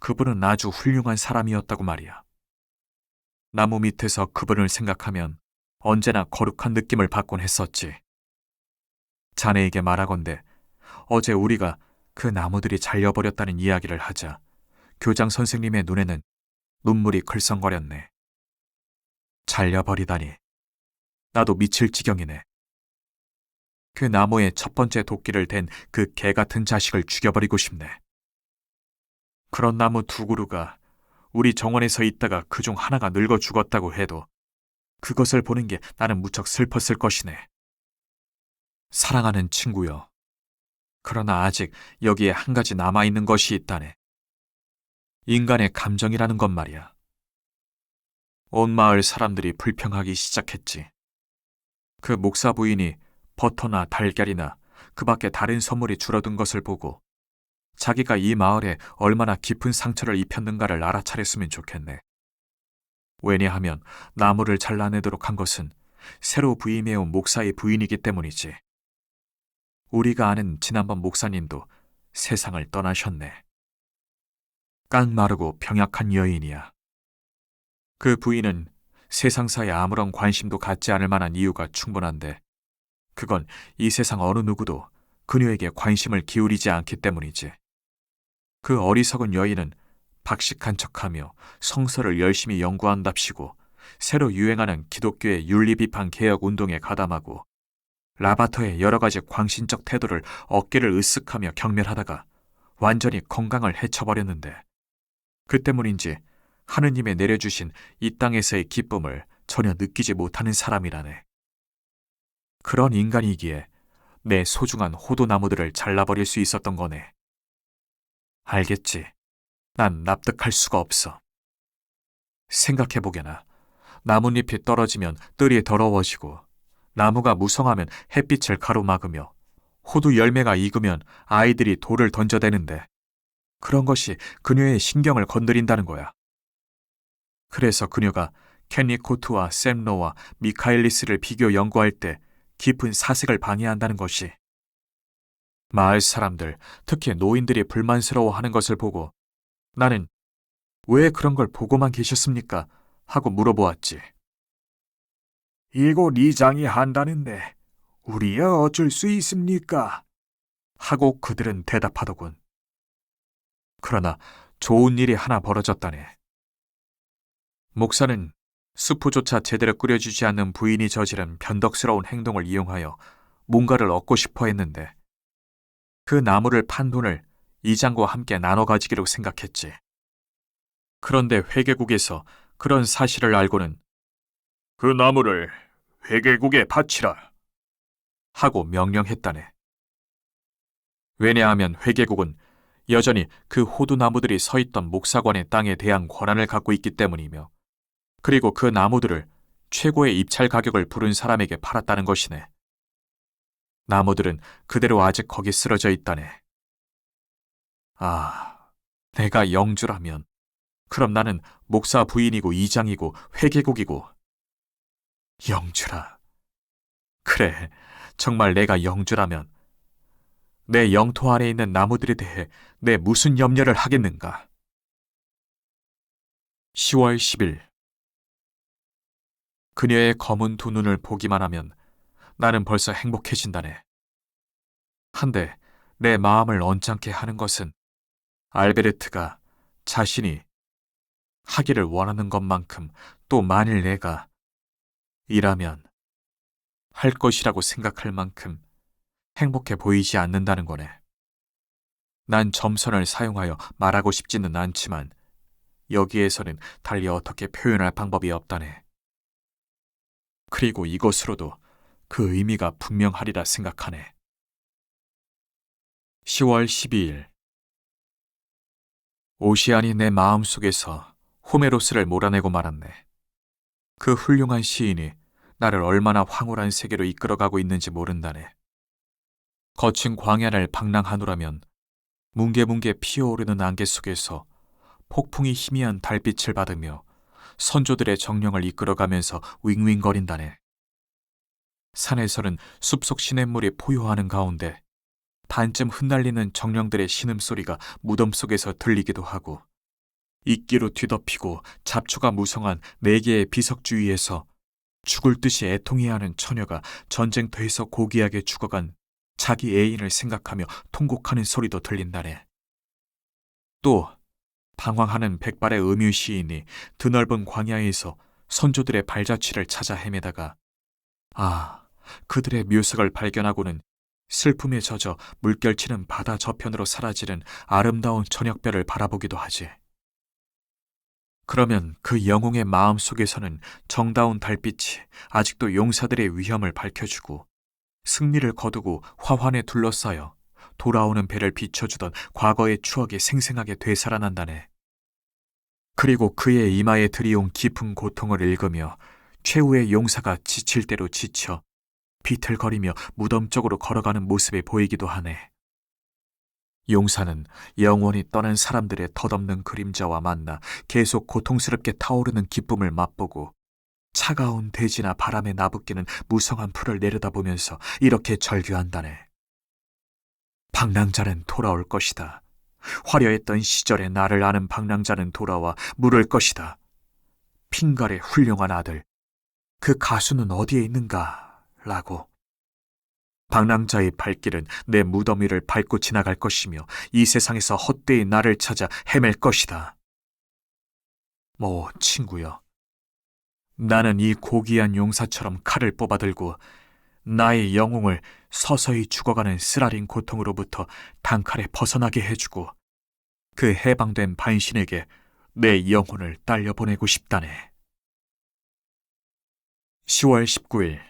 그분은 아주 훌륭한 사람이었다고 말이야. 나무 밑에서 그분을 생각하면 언제나 거룩한 느낌을 받곤 했었지. 자네에게 말하건대 어제 우리가 그 나무들이 잘려버렸다는 이야기를 하자 교장 선생님의 눈에는 눈물이 글썽거렸네. 잘려버리다니. 나도 미칠 지경이네. 그 나무에 첫 번째 도끼를 댄 그 개 같은 자식을 죽여버리고 싶네. 그런 나무 두 그루가 우리 정원에서 있다가 그중 하나가 늙어 죽었다고 해도 그것을 보는 게 나는 무척 슬펐을 것이네. 사랑하는 친구여. 그러나 아직 여기에 한 가지 남아있는 것이 있다네. 인간의 감정이라는 것 말이야. 온 마을 사람들이 불평하기 시작했지. 그 목사 부인이 버터나 달걀이나 그 밖에 다른 선물이 줄어든 것을 보고 자기가 이 마을에 얼마나 깊은 상처를 입혔는가를 알아차렸으면 좋겠네. 왜냐하면 나무를 잘라내도록 한 것은 새로 부임해온 목사의 부인이기 때문이지. 우리가 아는 지난번 목사님도 세상을 떠나셨네. 깡마르고 병약한 여인이야. 그 부인은 세상사에 아무런 관심도 갖지 않을 만한 이유가 충분한데 그건 이 세상 어느 누구도 그녀에게 관심을 기울이지 않기 때문이지. 그 어리석은 여인은 박식한 척하며 성서를 열심히 연구한답시고 새로 유행하는 기독교의 윤리비판 개혁 운동에 가담하고 라바터의 여러 가지 광신적 태도를 어깨를 으쓱하며 경멸하다가 완전히 건강을 해쳐버렸는데 그 때문인지 하느님의 내려주신 이 땅에서의 기쁨을 전혀 느끼지 못하는 사람이라네. 그런 인간이기에 내 소중한 호두나무들을 잘라버릴 수 있었던 거네. 알겠지? 난 납득할 수가 없어. 생각해보게나. 나뭇잎이 떨어지면 뜰이 더러워지고 나무가 무성하면 햇빛을 가로막으며 호두 열매가 익으면 아이들이 돌을 던져대는데 그런 것이 그녀의 신경을 건드린다는 거야. 그래서 그녀가 켄리 코트와 샘 로와 미카엘리스를 비교 연구할 때 깊은 사색을 방해한다는 것이. 마을 사람들, 특히 노인들이 불만스러워하는 것을 보고 나는 왜 그런 걸 보고만 계셨습니까? 하고 물어보았지. 이곳 이장이 한다는데 우리야 어쩔 수 있습니까? 하고 그들은 대답하더군. 그러나 좋은 일이 하나 벌어졌다네. 목사는 수프조차 제대로 끓여주지 않는 부인이 저지른 변덕스러운 행동을 이용하여 뭔가를 얻고 싶어 했는데 그 나무를 판 돈을 이장과 함께 나눠 가지기로 생각했지. 그런데 회계국에서 그런 사실을 알고는 그 나무를 회계국에 바치라 하고 명령했다네. 왜냐하면 회계국은 여전히 그 호두나무들이 서 있던 목사관의 땅에 대한 권한을 갖고 있기 때문이며 그리고 그 나무들을 최고의 입찰 가격을 부른 사람에게 팔았다는 것이네. 나무들은 그대로 아직 거기 쓰러져 있다네. 아, 내가 영주라면 그럼 나는 목사 부인이고 이장이고 회계국이고 영주라. 그래, 정말 내가 영주라면 내 영토 안에 있는 나무들에 대해 내 무슨 염려를 하겠는가. 10월 10일 그녀의 검은 두 눈을 보기만 하면 나는 벌써 행복해진다네. 한데 내 마음을 언짢게 하는 것은 알베르트가 자신이 하기를 원하는 것만큼 또 만일 내가 이라면 할 것이라고 생각할 만큼 행복해 보이지 않는다는 거네. 난 점선을 사용하여 말하고 싶지는 않지만 여기에서는 달리 어떻게 표현할 방법이 없다네. 그리고 이것으로도 그 의미가 분명하리라 생각하네. 10월 12일 오시안이 내 마음속에서 호메로스를 몰아내고 말았네. 그 훌륭한 시인이 나를 얼마나 황홀한 세계로 이끌어가고 있는지 모른다네. 거친 광야를 방랑하노라면 뭉게뭉게 피어오르는 안개 속에서 폭풍이 희미한 달빛을 받으며 선조들의 정령을 이끌어가면서 윙윙거린다네. 산에서는 숲속 시냇물이 포효하는 가운데 반쯤 흩날리는 정령들의 신음소리가 무덤 속에서 들리기도 하고 이끼로 뒤덮이고 잡초가 무성한 네 개의 비석 주위에서 죽을 듯이 애통해하는 처녀가 전쟁터에서 고귀하게 죽어간 자기 애인을 생각하며 통곡하는 소리도 들린다네. 또 방황하는 백발의 음유 시인이 드넓은 광야에서 선조들의 발자취를 찾아 헤매다가 아, 그들의 묘석을 발견하고는 슬픔에 젖어 물결치는 바다 저편으로 사라지는 아름다운 저녁별을 바라보기도 하지. 그러면 그 영웅의 마음 속에서는 정다운 달빛이 아직도 용사들의 위험을 밝혀주고 승리를 거두고 화환에 둘러싸여 돌아오는 배를 비춰주던 과거의 추억이 생생하게 되살아난다네. 그리고 그의 이마에 들이온 깊은 고통을 읽으며 최후의 용사가 지칠 대로 지쳐 비틀거리며 무덤 쪽으로 걸어가는 모습이 보이기도 하네. 용사는 영원히 떠난 사람들의 덧없는 그림자와 만나 계속 고통스럽게 타오르는 기쁨을 맛보고 차가운 대지나 바람에 나부끼는 무성한 풀을 내려다보면서 이렇게 절규한다네. 방랑자는 돌아올 것이다. 화려했던 시절의 나를 아는 방랑자는 돌아와 물을 것이다. 핑갈의 훌륭한 아들, 그 가수는 어디에 있는가? 라고. 방랑자의 발길은 내 무덤 위를 밟고 지나갈 것이며 이 세상에서 헛되이 나를 찾아 헤맬 것이다. 친구여. 나는 이 고귀한 용사처럼 칼을 뽑아들고 나의 영웅을 서서히 죽어가는 쓰라린 고통으로부터 단칼에 벗어나게 해주고 그 해방된 반신에게 내 영혼을 딸려보내고 싶다네. 10월 19일.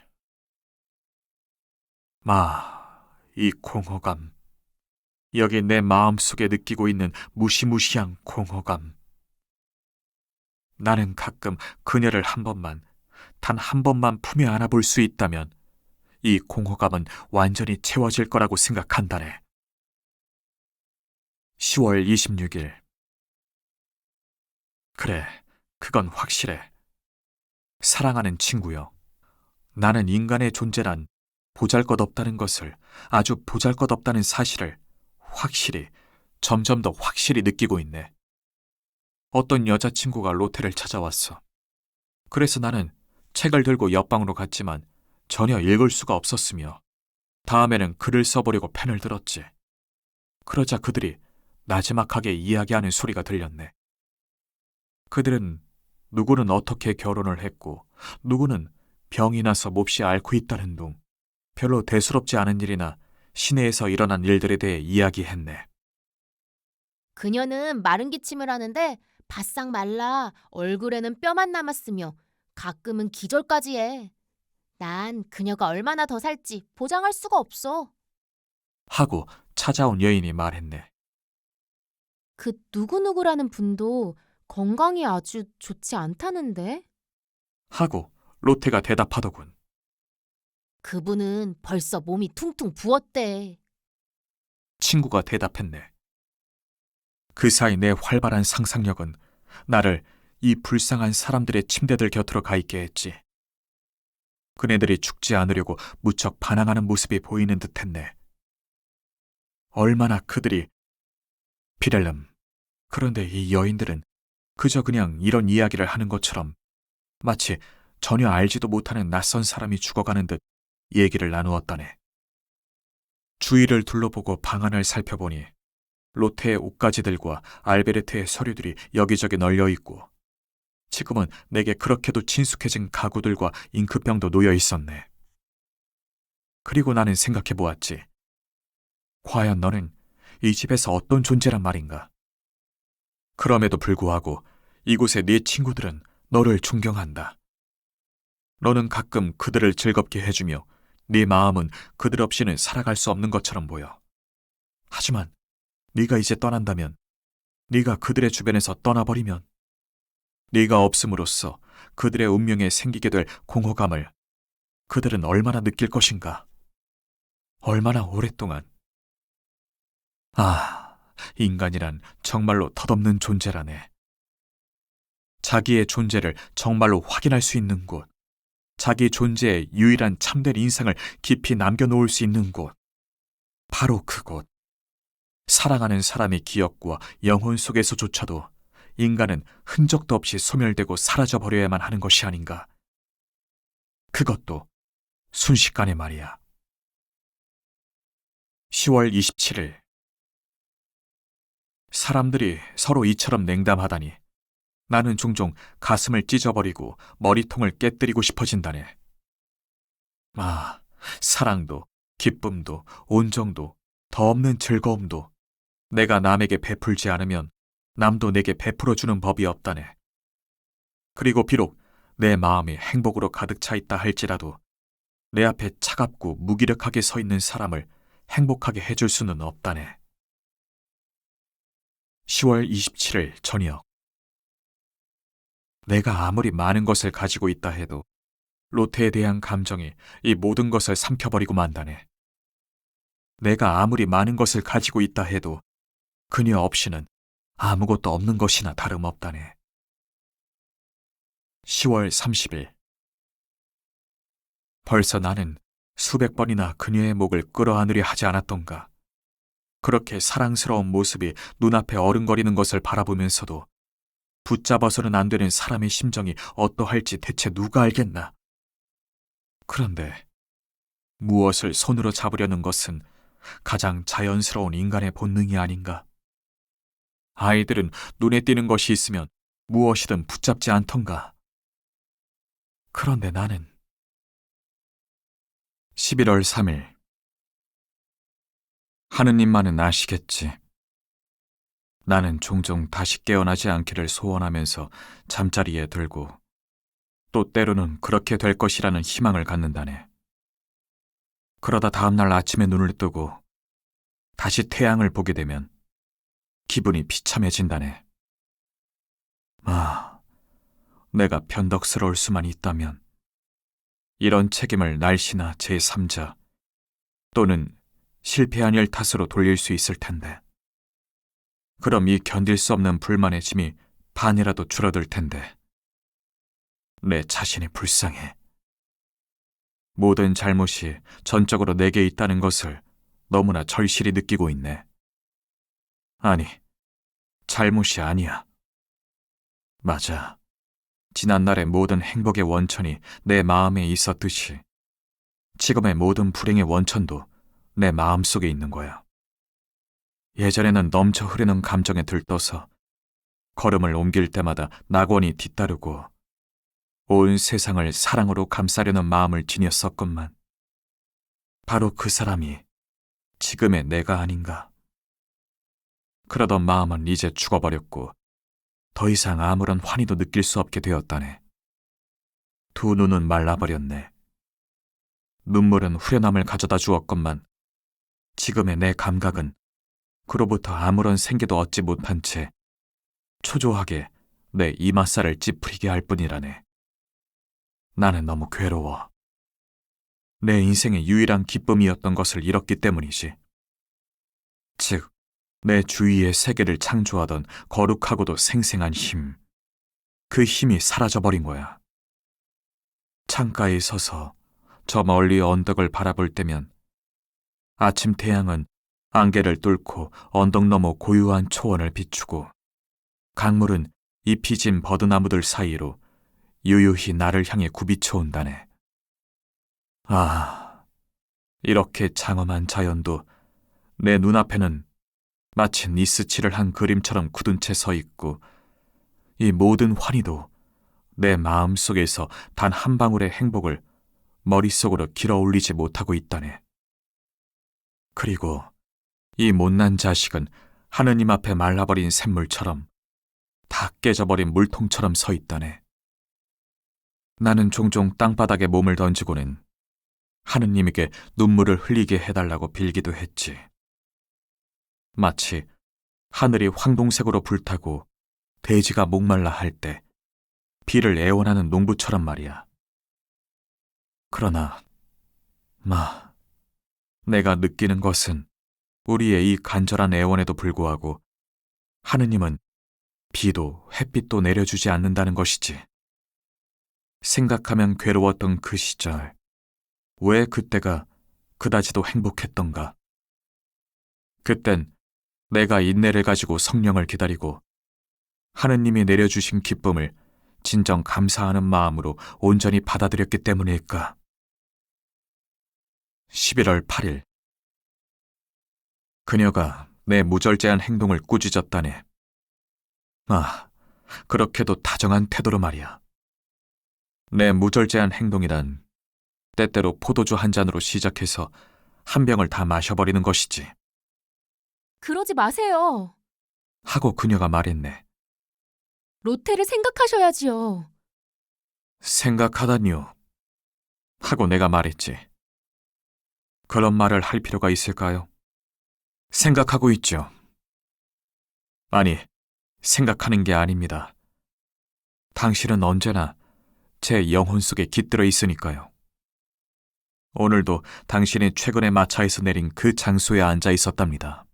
이 공허감. 여기 내 마음속에 느끼고 있는 무시무시한 공허감. 나는 가끔 그녀를 단 한 번만 품에 안아볼 수 있다면 이 공허감은 완전히 채워질 거라고 생각한다네. 10월 26일. 그래, 그건 확실해. 사랑하는 친구여. 나는 인간의 존재란 보잘것없다는 것을, 아주 보잘것없다는 사실을 확실히, 점점 더 확실히 느끼고 있네. 어떤 여자친구가 로테를 찾아왔어. 그래서 나는 책을 들고 옆방으로 갔지만 전혀 읽을 수가 없었으며 다음에는 글을 써보려고 펜을 들었지. 그러자 그들이 나지막하게 이야기하는 소리가 들렸네. 그들은 누구는 어떻게 결혼을 했고 누구는 병이 나서 몹시 앓고 있다는 둥 별로 대수롭지 않은 일이나 시내에서 일어난 일들에 대해 이야기했네. 그녀는 마른 기침을 하는데 바싹 말라 얼굴에는 뼈만 남았으며 가끔은 기절까지 해. 난 그녀가 얼마나 더 살지 보장할 수가 없어. 하고 찾아온 여인이 말했네. 그 누구누구라는 분도 건강이 아주 좋지 않다는데? 하고 로테가 대답하더군. 그분은 벌써 몸이 퉁퉁 부었대. 친구가 대답했네. 그 사이 내 활발한 상상력은 나를 이 불쌍한 사람들의 침대들 곁으로 가 있게 했지. 그네들이 죽지 않으려고 무척 반항하는 모습이 보이는 듯했네. 얼마나 그들이... 비렐름. 그런데 이 여인들은 그저 그냥 이런 이야기를 하는 것처럼 마치 전혀 알지도 못하는 낯선 사람이 죽어가는 듯 얘기를 나누었다네. 주위를 둘러보고 방안을 살펴보니 로테의 옷가지들과 알베르트의 서류들이 여기저기 널려 있고 지금은 내게 그렇게도 친숙해진 가구들과 잉크병도 놓여 있었네. 그리고 나는 생각해 보았지. 과연 너는 이 집에서 어떤 존재란 말인가? 그럼에도 불구하고 이곳의 네 친구들은 너를 존경한다. 너는 가끔 그들을 즐겁게 해주며 네 마음은 그들 없이는 살아갈 수 없는 것처럼 보여. 하지만 네가 이제 떠난다면, 네가 그들의 주변에서 떠나버리면 네가 없음으로써 그들의 운명에 생기게 될 공허감을 그들은 얼마나 느낄 것인가? 얼마나 오랫동안? 인간이란 정말로 덧없는 존재라네. 자기의 존재를 정말로 확인할 수 있는 곳, 자기 존재의 유일한 참된 인상을 깊이 남겨놓을 수 있는 곳, 바로 그곳. 사랑하는 사람의 기억과 영혼 속에서조차도 인간은 흔적도 없이 소멸되고 사라져버려야만 하는 것이 아닌가. 그것도 순식간에 말이야. 10월 27일. 사람들이 서로 이처럼 냉담하다니 나는 종종 가슴을 찢어버리고 머리통을 깨뜨리고 싶어진다네. 사랑도, 기쁨도, 온정도, 더 없는 즐거움도 내가 남에게 베풀지 않으면 남도 내게 베풀어주는 법이 없다네. 그리고 비록 내 마음이 행복으로 가득 차 있다 할지라도 내 앞에 차갑고 무기력하게 서 있는 사람을 행복하게 해줄 수는 없다네. 10월 27일 저녁. 내가 아무리 많은 것을 가지고 있다 해도 로테에 대한 감정이 이 모든 것을 삼켜버리고 만다네. 내가 아무리 많은 것을 가지고 있다 해도 그녀 없이는 아무것도 없는 것이나 다름없다네. 10월 30일. 벌써 나는 수백 번이나 그녀의 목을 끌어안으려 하지 않았던가. 그렇게 사랑스러운 모습이 눈앞에 어른거리는 것을 바라보면서도 붙잡아서는 안 되는 사람의 심정이 어떠할지 대체 누가 알겠나. 그런데 무엇을 손으로 잡으려는 것은 가장 자연스러운 인간의 본능이 아닌가. 아이들은 눈에 띄는 것이 있으면 무엇이든 붙잡지 않던가. 그런데 나는 11월 3일. 하느님만은 아시겠지. 나는 종종 다시 깨어나지 않기를 소원하면서 잠자리에 들고 또 때로는 그렇게 될 것이라는 희망을 갖는다네. 그러다 다음날 아침에 눈을 뜨고 다시 태양을 보게 되면 기분이 비참해진다네. 내가 변덕스러울 수만 있다면 이런 책임을 날씨나 제3자 또는 실패한 일 탓으로 돌릴 수 있을 텐데. 그럼 이 견딜 수 없는 불만의 짐이 반이라도 줄어들 텐데. 내 자신이 불쌍해. 모든 잘못이 전적으로 내게 있다는 것을 너무나 절실히 느끼고 있네. 아니, 잘못이 아니야. 맞아. 지난날의 모든 행복의 원천이 내 마음에 있었듯이 지금의 모든 불행의 원천도 내 마음속에 있는 거야. 예전에는 넘쳐 흐르는 감정에 들떠서 걸음을 옮길 때마다 낙원이 뒤따르고 온 세상을 사랑으로 감싸려는 마음을 지녔었건만 바로 그 사람이 지금의 내가 아닌가. 그러던 마음은 이제 죽어버렸고 더 이상 아무런 환희도 느낄 수 없게 되었다네. 두 눈은 말라버렸네. 눈물은 후련함을 가져다 주었건만 지금의 내 감각은 그로부터 아무런 생기도 얻지 못한 채 초조하게 내 이맛살을 찌푸리게 할 뿐이라네. 나는 너무 괴로워. 내 인생의 유일한 기쁨이었던 것을 잃었기 때문이지. 즉, 내 주위의 세계를 창조하던 거룩하고도 생생한 힘, 그 힘이 사라져버린 거야. 창가에 서서 저 멀리 언덕을 바라볼 때면 아침 태양은 안개를 뚫고 언덕 너머 고요한 초원을 비추고 강물은 잎이 진 버드나무들 사이로 유유히 나를 향해 굽이쳐 온다네. 이렇게 장엄한 자연도 내 눈앞에는 마치 니스칠을 한 그림처럼 굳은 채 서 있고 이 모든 환희도 내 마음속에서 단 한 방울의 행복을 머릿속으로 길어 올리지 못하고 있다네. 그리고 이 못난 자식은 하느님 앞에 말라버린 샘물처럼 다 깨져버린 물통처럼 서 있다네. 나는 종종 땅바닥에 몸을 던지고는 하느님에게 눈물을 흘리게 해달라고 빌기도 했지. 마치 하늘이 황동색으로 불타고 대지가 목말라 할 때 비를 애원하는 농부처럼 말이야. 그러나 내가 느끼는 것은 우리의 이 간절한 애원에도 불구하고 하느님은 비도 햇빛도 내려주지 않는다는 것이지. 생각하면 괴로웠던 그 시절, 왜 그때가 그다지도 행복했던가. 그땐 내가 인내를 가지고 성령을 기다리고 하느님이 내려주신 기쁨을 진정 감사하는 마음으로 온전히 받아들였기 때문일까. 11월 8일. 그녀가 내 무절제한 행동을 꾸짖었다네. 그렇게도 다정한 태도로 말이야. 내 무절제한 행동이란 때때로 포도주 한 잔으로 시작해서 한 병을 다 마셔버리는 것이지. 그러지 마세요. 하고 그녀가 말했네. 로테를 생각하셔야지요. 생각하다니요. 하고 내가 말했지. 그런 말을 할 필요가 있을까요? 생각하고 있죠. 아니, 생각하는 게 아닙니다. 당신은 언제나 제 영혼 속에 깃들어 있으니까요. 오늘도 당신이 최근에 마차에서 내린 그 장소에 앉아 있었답니다.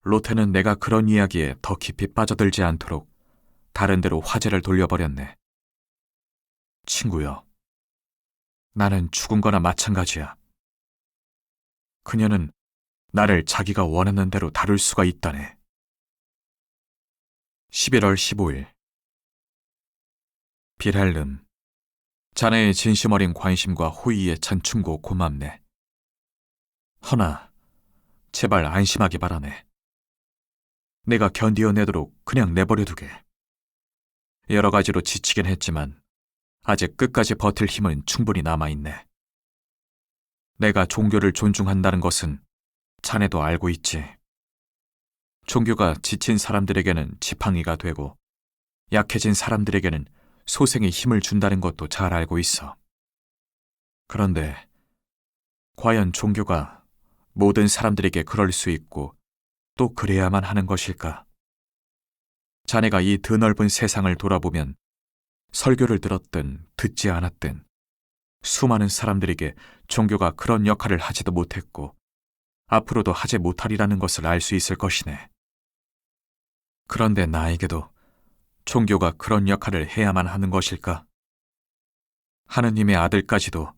로테는 내가 그런 이야기에 더 깊이 빠져들지 않도록 다른 데로 화제를 돌려버렸네. 친구여, 나는 죽은 거나 마찬가지야. 그녀는 나를 자기가 원하는 대로 다룰 수가 있다네. 11월 15일. 빌헬름, 자네의 진심 어린 관심과 호의에 찬 충고 고맙네. 허나, 제발 안심하기 바라네. 내가 견디어내도록 그냥 내버려두게. 여러 가지로 지치긴 했지만 아직 끝까지 버틸 힘은 충분히 남아있네. 내가 종교를 존중한다는 것은 자네도 알고 있지. 종교가 지친 사람들에게는 지팡이가 되고 약해진 사람들에게는 소생의 힘을 준다는 것도 잘 알고 있어. 그런데 과연 종교가 모든 사람들에게 그럴 수 있고 또 그래야만 하는 것일까? 자네가 이 드넓은 세상을 돌아보면 설교를 들었든 듣지 않았든 수많은 사람들에게 종교가 그런 역할을 하지도 못했고 앞으로도 하지 못하리라는 것을 알 수 있을 것이네. 그런데 나에게도 종교가 그런 역할을 해야만 하는 것일까? 하느님의 아들까지도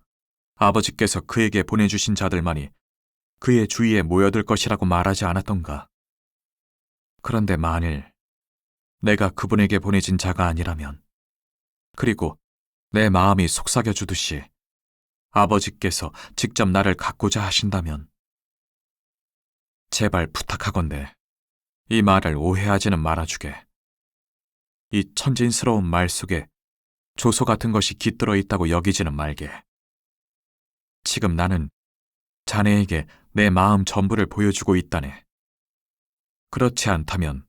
아버지께서 그에게 보내주신 자들만이 그의 주위에 모여들 것이라고 말하지 않았던가? 그런데 만일 내가 그분에게 보내진 자가 아니라면, 그리고 내 마음이 속삭여 주듯이 아버지께서 직접 나를 갖고자 하신다면, 제발 부탁하건대 이 말을 오해하지는 말아주게. 이 천진스러운 말 속에 조소 같은 것이 깃들어 있다고 여기지는 말게. 지금 나는 자네에게 내 마음 전부를 보여주고 있다네. 그렇지 않다면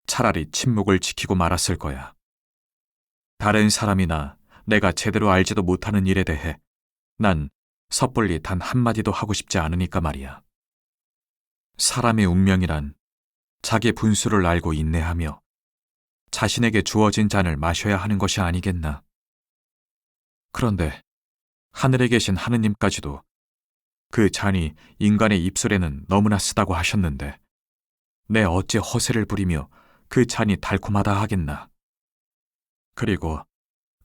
차라리 침묵을 지키고 말았을 거야. 다른 사람이나 내가 제대로 알지도 못하는 일에 대해 난 섣불리 단 한마디도 하고 싶지 않으니까 말이야. 사람의 운명이란 자기 분수를 알고 인내하며 자신에게 주어진 잔을 마셔야 하는 것이 아니겠나. 그런데 하늘에 계신 하느님까지도 그 잔이 인간의 입술에는 너무나 쓰다고 하셨는데 내 어찌 허세를 부리며 그 잔이 달콤하다 하겠나. 그리고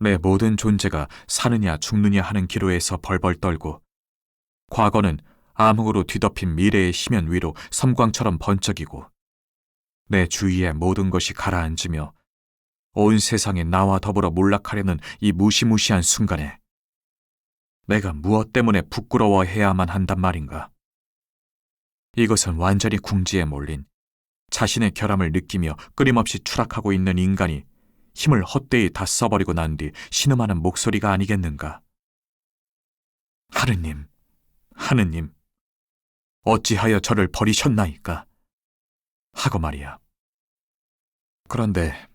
내 모든 존재가 사느냐 죽느냐 하는 기로에서 벌벌 떨고 과거는 암흑으로 뒤덮인 미래의 심연 위로 섬광처럼 번쩍이고 내 주위의 모든 것이 가라앉으며 온 세상이 나와 더불어 몰락하려는 이 무시무시한 순간에 내가 무엇 때문에 부끄러워해야만 한단 말인가. 이것은 완전히 궁지에 몰린 자신의 결함을 느끼며 끊임없이 추락하고 있는 인간이 힘을 헛되이 다 써버리고 난 뒤 신음하는 목소리가 아니겠는가. 하느님, 하느님, 어찌하여 저를 버리셨나이까? 하고 말이야. 그런데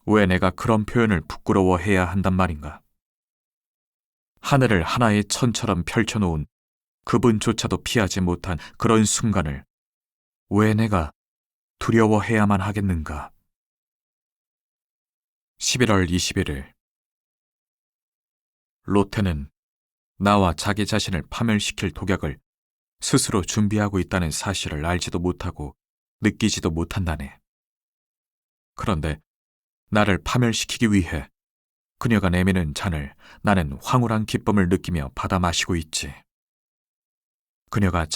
왜 내가 그런 표현을 부끄러워해야 한단 말인가? 하늘을 하나의 천처럼 펼쳐놓은 그분조차도 피하지 못한 그런 순간을 왜 내가 두려워해야만 하겠는가? 11월 21일. 로테는 나와 자기 자신을 파멸시킬 독약을 스스로 준비하고 있다는 사실을 알지도 못하고 느끼지도 못한다네. 그런데 나를 파멸시키기 위해 그녀가 내미는 잔을 나는 황홀한 기쁨을 느끼며 받아 마시고 있지. 그녀가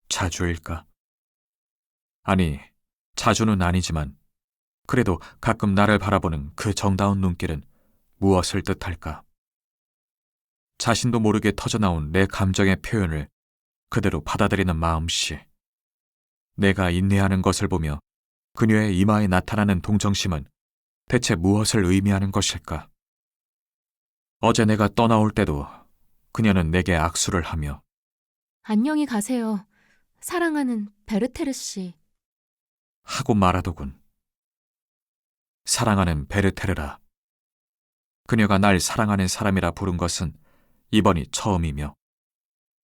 자주일까? 아니, 자주는 아니지만 그래도 가끔 나를 바라보는 그 정다운 눈길은 무엇을 뜻할까? 자신도 모르게 터져나온 내 감정의 표현을 그대로 받아들이는 마음씨. 내가 인내하는 것을 보며 그녀의 이마에 나타나는 동정심은 대체 무엇을 의미하는 것일까? 어제 내가 떠나올 때도 그녀는 내게 악수를 하며 안녕히 가세요. 사랑하는 베르테르 씨. 하고 말하더군. 사랑하는 베르테르라. 그녀가 날 사랑하는 사람이라 부른 것은 이번이 처음이며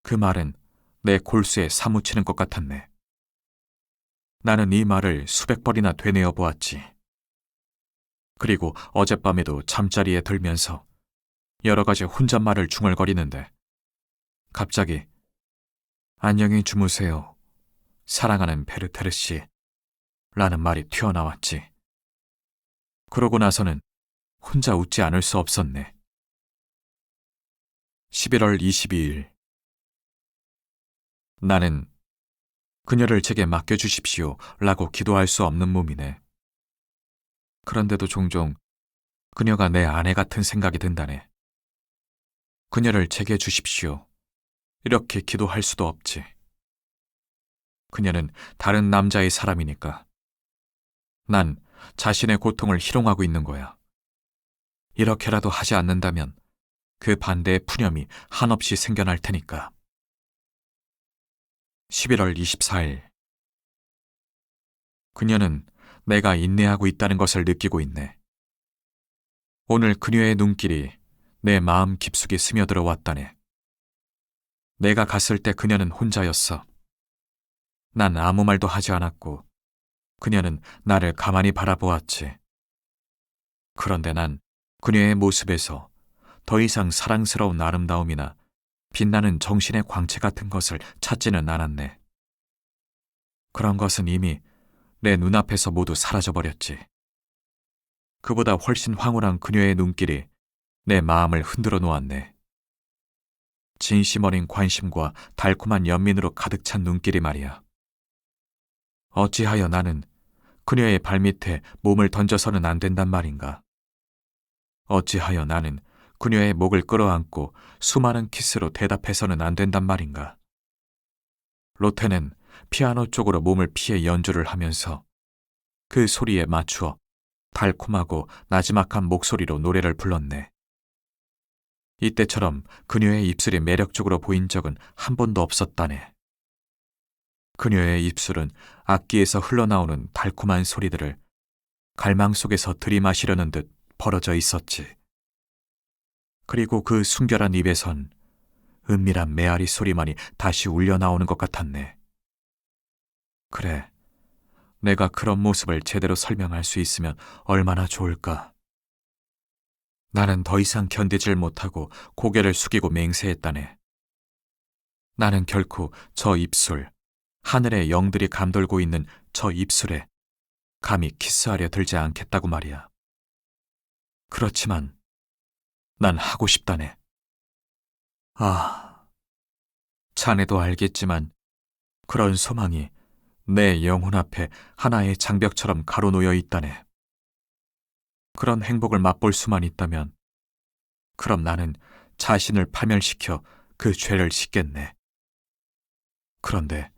그 말은 내 골수에 사무치는 것 같았네. 나는 이 말을 수백 번이나 되뇌어 보았지. 그리고 어젯밤에도 잠자리에 들면서 여러 가지 혼잣말을 중얼거리는데 갑자기 안녕히 주무세요. 사랑하는 베르테르 씨 라는 말이 튀어나왔지. 그러고 나서는 혼자 웃지 않을 수 없었네. 11월 22일. 나는 그녀를 제게 맡겨주십시오 라고 기도할 수 없는 몸이네. 그런데도 종종 그녀가 내 아내 같은 생각이 든다네. 그녀를 제게 주십시오. 이렇게 기도할 수도 없지. 그녀는 다른 남자의 사람이니까. 난 자신의 고통을 희롱하고 있는 거야. 이렇게라도 하지 않는다면 그 반대의 푸념이 한없이 생겨날 테니까. 11월 24일. 그녀는 내가 인내하고 있다는 것을 느끼고 있네. 오늘 그녀의 눈길이 내 마음 깊숙이 스며들어 왔다네. 내가 갔을 때 그녀는 혼자였어. 난 아무 말도 하지 않았고 그녀는 나를 가만히 바라보았지. 그런데 난 그녀의 모습에서 더 이상 사랑스러운 아름다움이나 빛나는 정신의 광채 같은 것을 찾지는 않았네. 그런 것은 이미 내 눈앞에서 모두 사라져버렸지. 그보다 훨씬 황홀한 그녀의 눈길이 내 마음을 흔들어 놓았네. 진심 어린 관심과 달콤한 연민으로 가득 찬 눈길이 말이야. 어찌하여 나는 그녀의 발밑에 몸을 던져서는 안 된단 말인가? 어찌하여 나는 그녀의 목을 끌어안고 수많은 키스로 대답해서는 안 된단 말인가? 로테는 피아노 쪽으로 몸을 피해 연주를 하면서 그 소리에 맞추어 달콤하고 나지막한 목소리로 노래를 불렀네. 이때처럼 그녀의 입술이 매력적으로 보인 적은 한 번도 없었다네. 그녀의 입술은 악기에서 흘러나오는 달콤한 소리들을 갈망 속에서 들이마시려는 듯 벌어져 있었지. 그리고 그 순결한 입에선 은밀한 메아리 소리만이 다시 울려 나오는 것 같았네. 그래, 내가 그런 모습을 제대로 설명할 수 있으면 얼마나 좋을까. 나는 더 이상 견디질 못하고 고개를 숙이고 맹세했다네. 나는 결코 저 입술, 하늘의 영들이 감돌고 있는 저 입술에 감히 키스하려 들지 않겠다고 말이야. 그렇지만 난 하고 싶다네. 아, 자네도 알겠지만 그런 소망이 내 영혼 앞에 하나의 장벽처럼 가로놓여 있다네. 그런 행복을 맛볼 수만 있다면 그럼 나는 자신을 파멸시켜 그 죄를 씻겠네. 그런데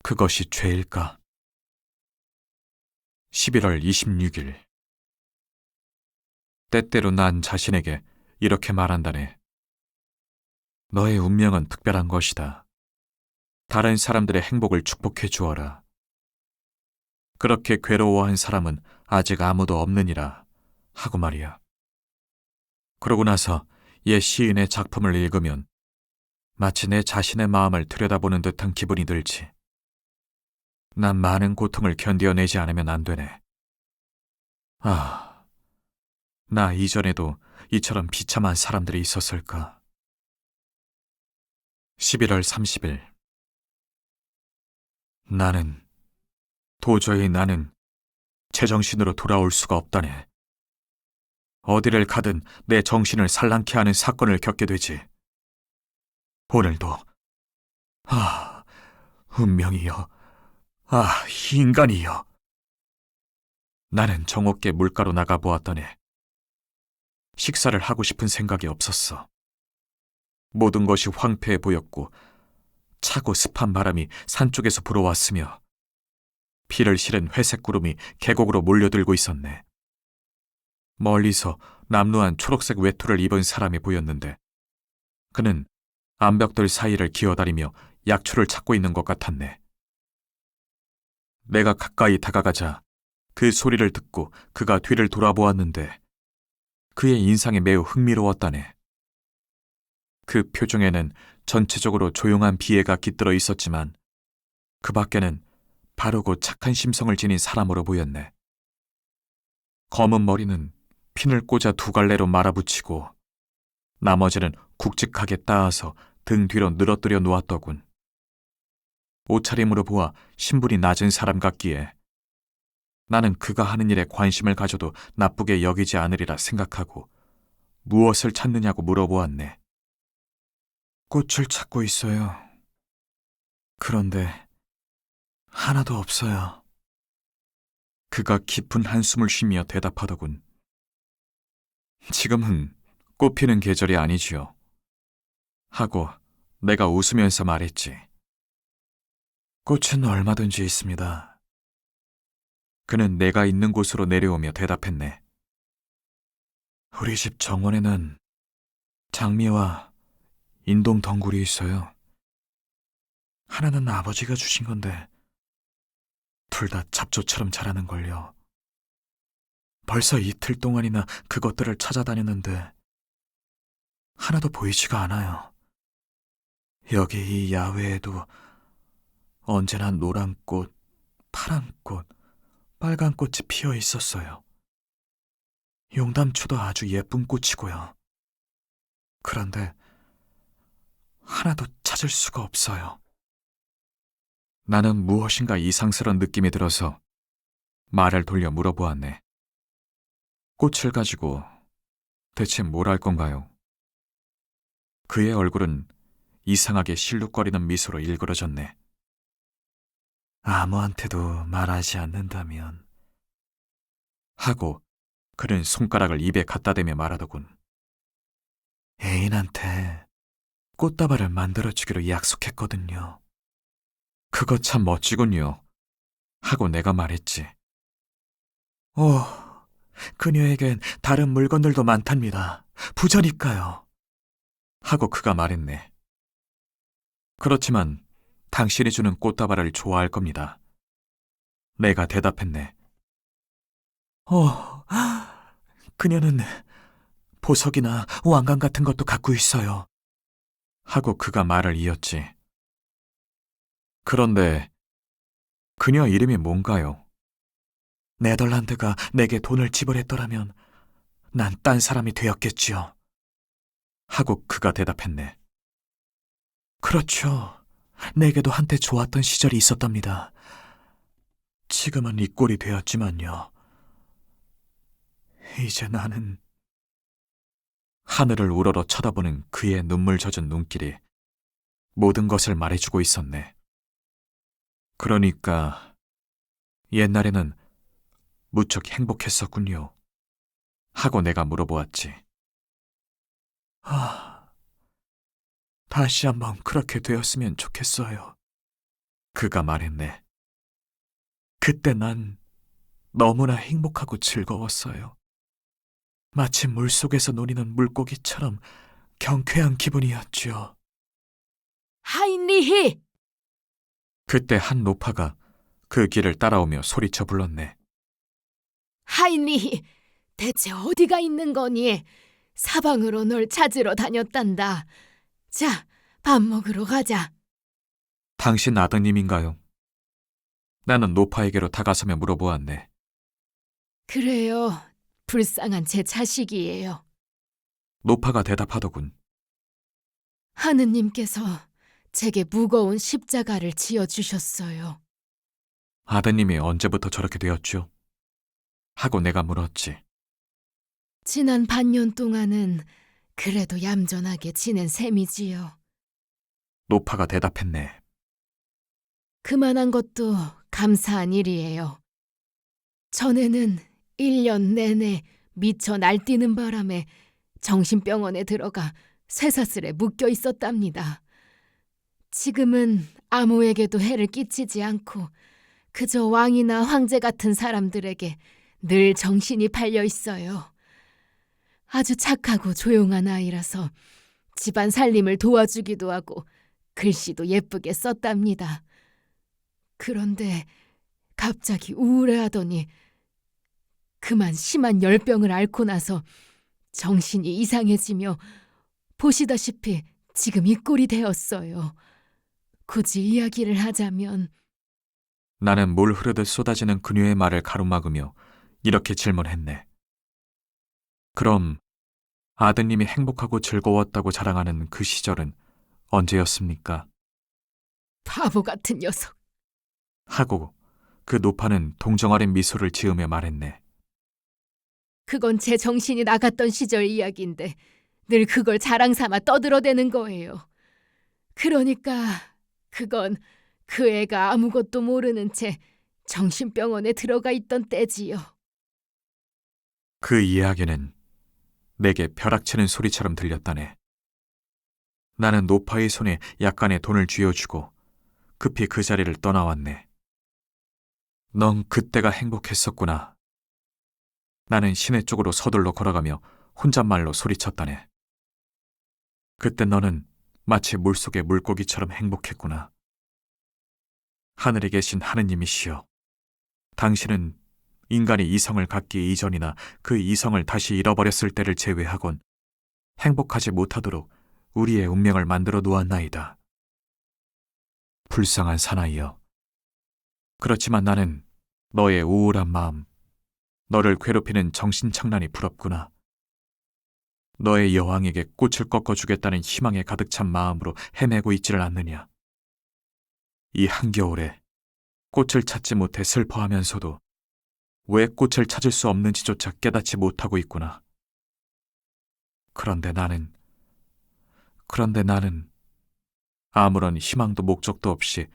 그것이 죄일까? 11월 26일. 때때로 난 자신에게 이렇게 말한다네. 너의 운명은 특별한 것이다. 다른 사람들의 행복을 축복해 주어라. 그렇게 괴로워한 사람은 아직 아무도 없느니라 하고 말이야. 그러고 나서 옛 시인의 작품을 읽으면 마치 내 자신의 마음을 들여다보는 듯한 기분이 들지. 난 많은 고통을 견뎌내지 않으면 안 되네. 아, 나 이전에도 이처럼 비참한 사람들이 있었을까? 11월 30일. 도저히 나는 제정신으로 돌아올 수가 없다네. 어디를 가든 내 정신을 산란케 하는 사건을 겪게 되지. 오늘도, 운명이여, 인간이여. 나는 정옥계 물가로 나가보았더니 식사를 하고 싶은 생각이 없었어. 모든 것이 황폐해 보였고 차고 습한 바람이 산 쪽에서 불어왔으며 피를 실은 회색 구름이 계곡으로 몰려들고 있었네. 멀리서 남루한 초록색 외투를 입은 사람이 보였는데 그는 암벽들 사이를 기어다니며 약초를 찾고 있는 것 같았네. 내가 가까이 다가가자 그 소리를 듣고 그가 뒤를 돌아보았는데 그의 인상이 매우 흥미로웠다네. 그 표정에는 전체적으로 조용한 비애가 깃들어 있었지만 그 밖에는 바르고 착한 심성을 지닌 사람으로 보였네. 검은 머리는 핀을 꽂아 두 갈래로 말아붙이고 나머지는 굵직하게 따아서 등 뒤로 늘어뜨려 놓았더군. 옷차림으로 보아 신분이 낮은 사람 같기에 나는 그가 하는 일에 관심을 가져도 나쁘게 여기지 않으리라 생각하고 무엇을 찾느냐고 물어보았네. 꽃을 찾고 있어요. 그런데 하나도 없어요. 그가 깊은 한숨을 쉬며 대답하더군. 지금은 꽃 피는 계절이 아니지요. 하고 내가 웃으면서 말했지. 꽃은 얼마든지 있습니다. 그는 내가 있는 곳으로 내려오며 대답했네. 우리 집 정원에는 장미와 인동 덩굴이 있어요. 하나는 아버지가 주신 건데 둘 다 잡초처럼 자라는걸요. 벌써 이틀 동안이나 그것들을 찾아다녔는데 하나도 보이지가 않아요. 여기 이 야외에도 언제나 노란 꽃, 파란 꽃, 빨간 꽃이 피어 있었어요. 용담초도 아주 예쁜 꽃이고요. 그런데 하나도 찾을 수가 없어요. 나는 무엇인가 이상스러운 느낌이 들어서 말을 돌려 물어보았네. 꽃을 가지고 대체 뭘 할 건가요? 그의 얼굴은 이상하게 실룩거리는 미소로 일그러졌네. 아무한테도 말하지 않는다면 하고 그는 손가락을 입에 갖다 대며 말하더군. 애인한테 꽃다발을 만들어주기로 약속했거든요. 그거 참 멋지군요. 하고 내가 말했지. 그녀에겐 다른 물건들도 많답니다. 부자니까요. 하고 그가 말했네. 그렇지만 당신이 주는 꽃다발을 좋아할 겁니다. 내가 대답했네. 그녀는 보석이나 왕관 같은 것도 갖고 있어요. 하고 그가 말을 이었지. 그런데 그녀 이름이 뭔가요? 네덜란드가 내게 돈을 지불했더라면 난 딴 사람이 되었겠지요. 하고 그가 대답했네. 그렇죠. 내게도 한때 좋았던 시절이 있었답니다. 지금은 이 꼴이 되었지만요. 이제 나는... 하늘을 우러러 쳐다보는 그의 눈물 젖은 눈길이 모든 것을 말해주고 있었네. 그러니까 옛날에는 무척 행복했었군요. 하고 내가 물어보았지. 다시 한번 그렇게 되었으면 좋겠어요. 그가 말했네. 그때 난 너무나 행복하고 즐거웠어요. 마치 물속에서 노니는 물고기처럼 경쾌한 기분이었죠. 하인리히! 그때 한 노파가 그 길을 따라오며 소리쳐 불렀네. 하인리히! 대체 어디가 있는 거니? 사방으로 널 찾으러 다녔단다. 자, 밥 먹으러 가자. 당신 아드님인가요? 나는 노파에게로 다가서며 물어보았네. 그래요. 불쌍한 제 자식이에요. 노파가 대답하더군. 하느님께서 제게 무거운 십자가를 지어주셨어요. 아드님이 언제부터 저렇게 되었죠? 하고 내가 물었지. 지난 반년 동안은 그래도 얌전하게 지낸 셈이지요. 노파가 대답했네. 그만한 것도 감사한 일이에요. 전에는 1년 내내 미쳐 날뛰는 바람에 정신병원에 들어가 쇠사슬에 묶여 있었답니다. 지금은 아무에게도 해를 끼치지 않고 그저 왕이나 황제 같은 사람들에게 늘 정신이 팔려 있어요. 아주 착하고 조용한 아이라서 집안 살림을 도와주기도 하고 글씨도 예쁘게 썼답니다. 그런데 갑자기 우울해하더니 그만 심한 열병을 앓고 나서 정신이 이상해지며 보시다시피 지금 이 꼴이 되었어요. 굳이 이야기를 하자면 나는 물 흐르듯 쏟아지는 그녀의 말을 가로막으며 이렇게 질문했네. 그럼 아드님이 행복하고 즐거웠다고 자랑하는 그 시절은 언제였습니까? 바보 같은 녀석. 하고 그 노파는 동정어린 미소를 지으며 말했네. 그건 제 정신이 나갔던 시절 이야기인데 늘 그걸 자랑 삼아 떠들어대는 거예요. 그러니까 그건 그 애가 아무것도 모르는 채 정신병원에 들어가 있던 때지요. 그 이야기는 내게 벼락치는 소리처럼 들렸다네. 나는 노파의 손에 약간의 돈을 쥐어주고 급히 그 자리를 떠나왔네. 넌 그때가 행복했었구나. 나는 시내 쪽으로 서둘러 걸어가며 혼잣말로 소리쳤다네. 그때 너는 마치 물속의 물고기처럼 행복했구나. 하늘에 계신 하느님이시여, 당신은 인간이 이성을 갖기 이전이나 그 이성을 다시 잃어버렸을 때를 제외하곤 행복하지 못하도록 우리의 운명을 만들어 놓았나이다. 불쌍한 사나이여. 그렇지만 나는 너의 우울한 마음, 너를 괴롭히는 정신착란이 부럽구나. 너의 여왕에게 꽃을 꺾어주겠다는 희망에 가득 찬 마음으로 헤매고 있지를 않느냐. 이 한겨울에 꽃을 찾지 못해 슬퍼하면서도 왜 꽃을 찾을 수 없는지조차 깨닫지 못하고 있구나. 그런데 나는 아무런 희망도 목적도 없이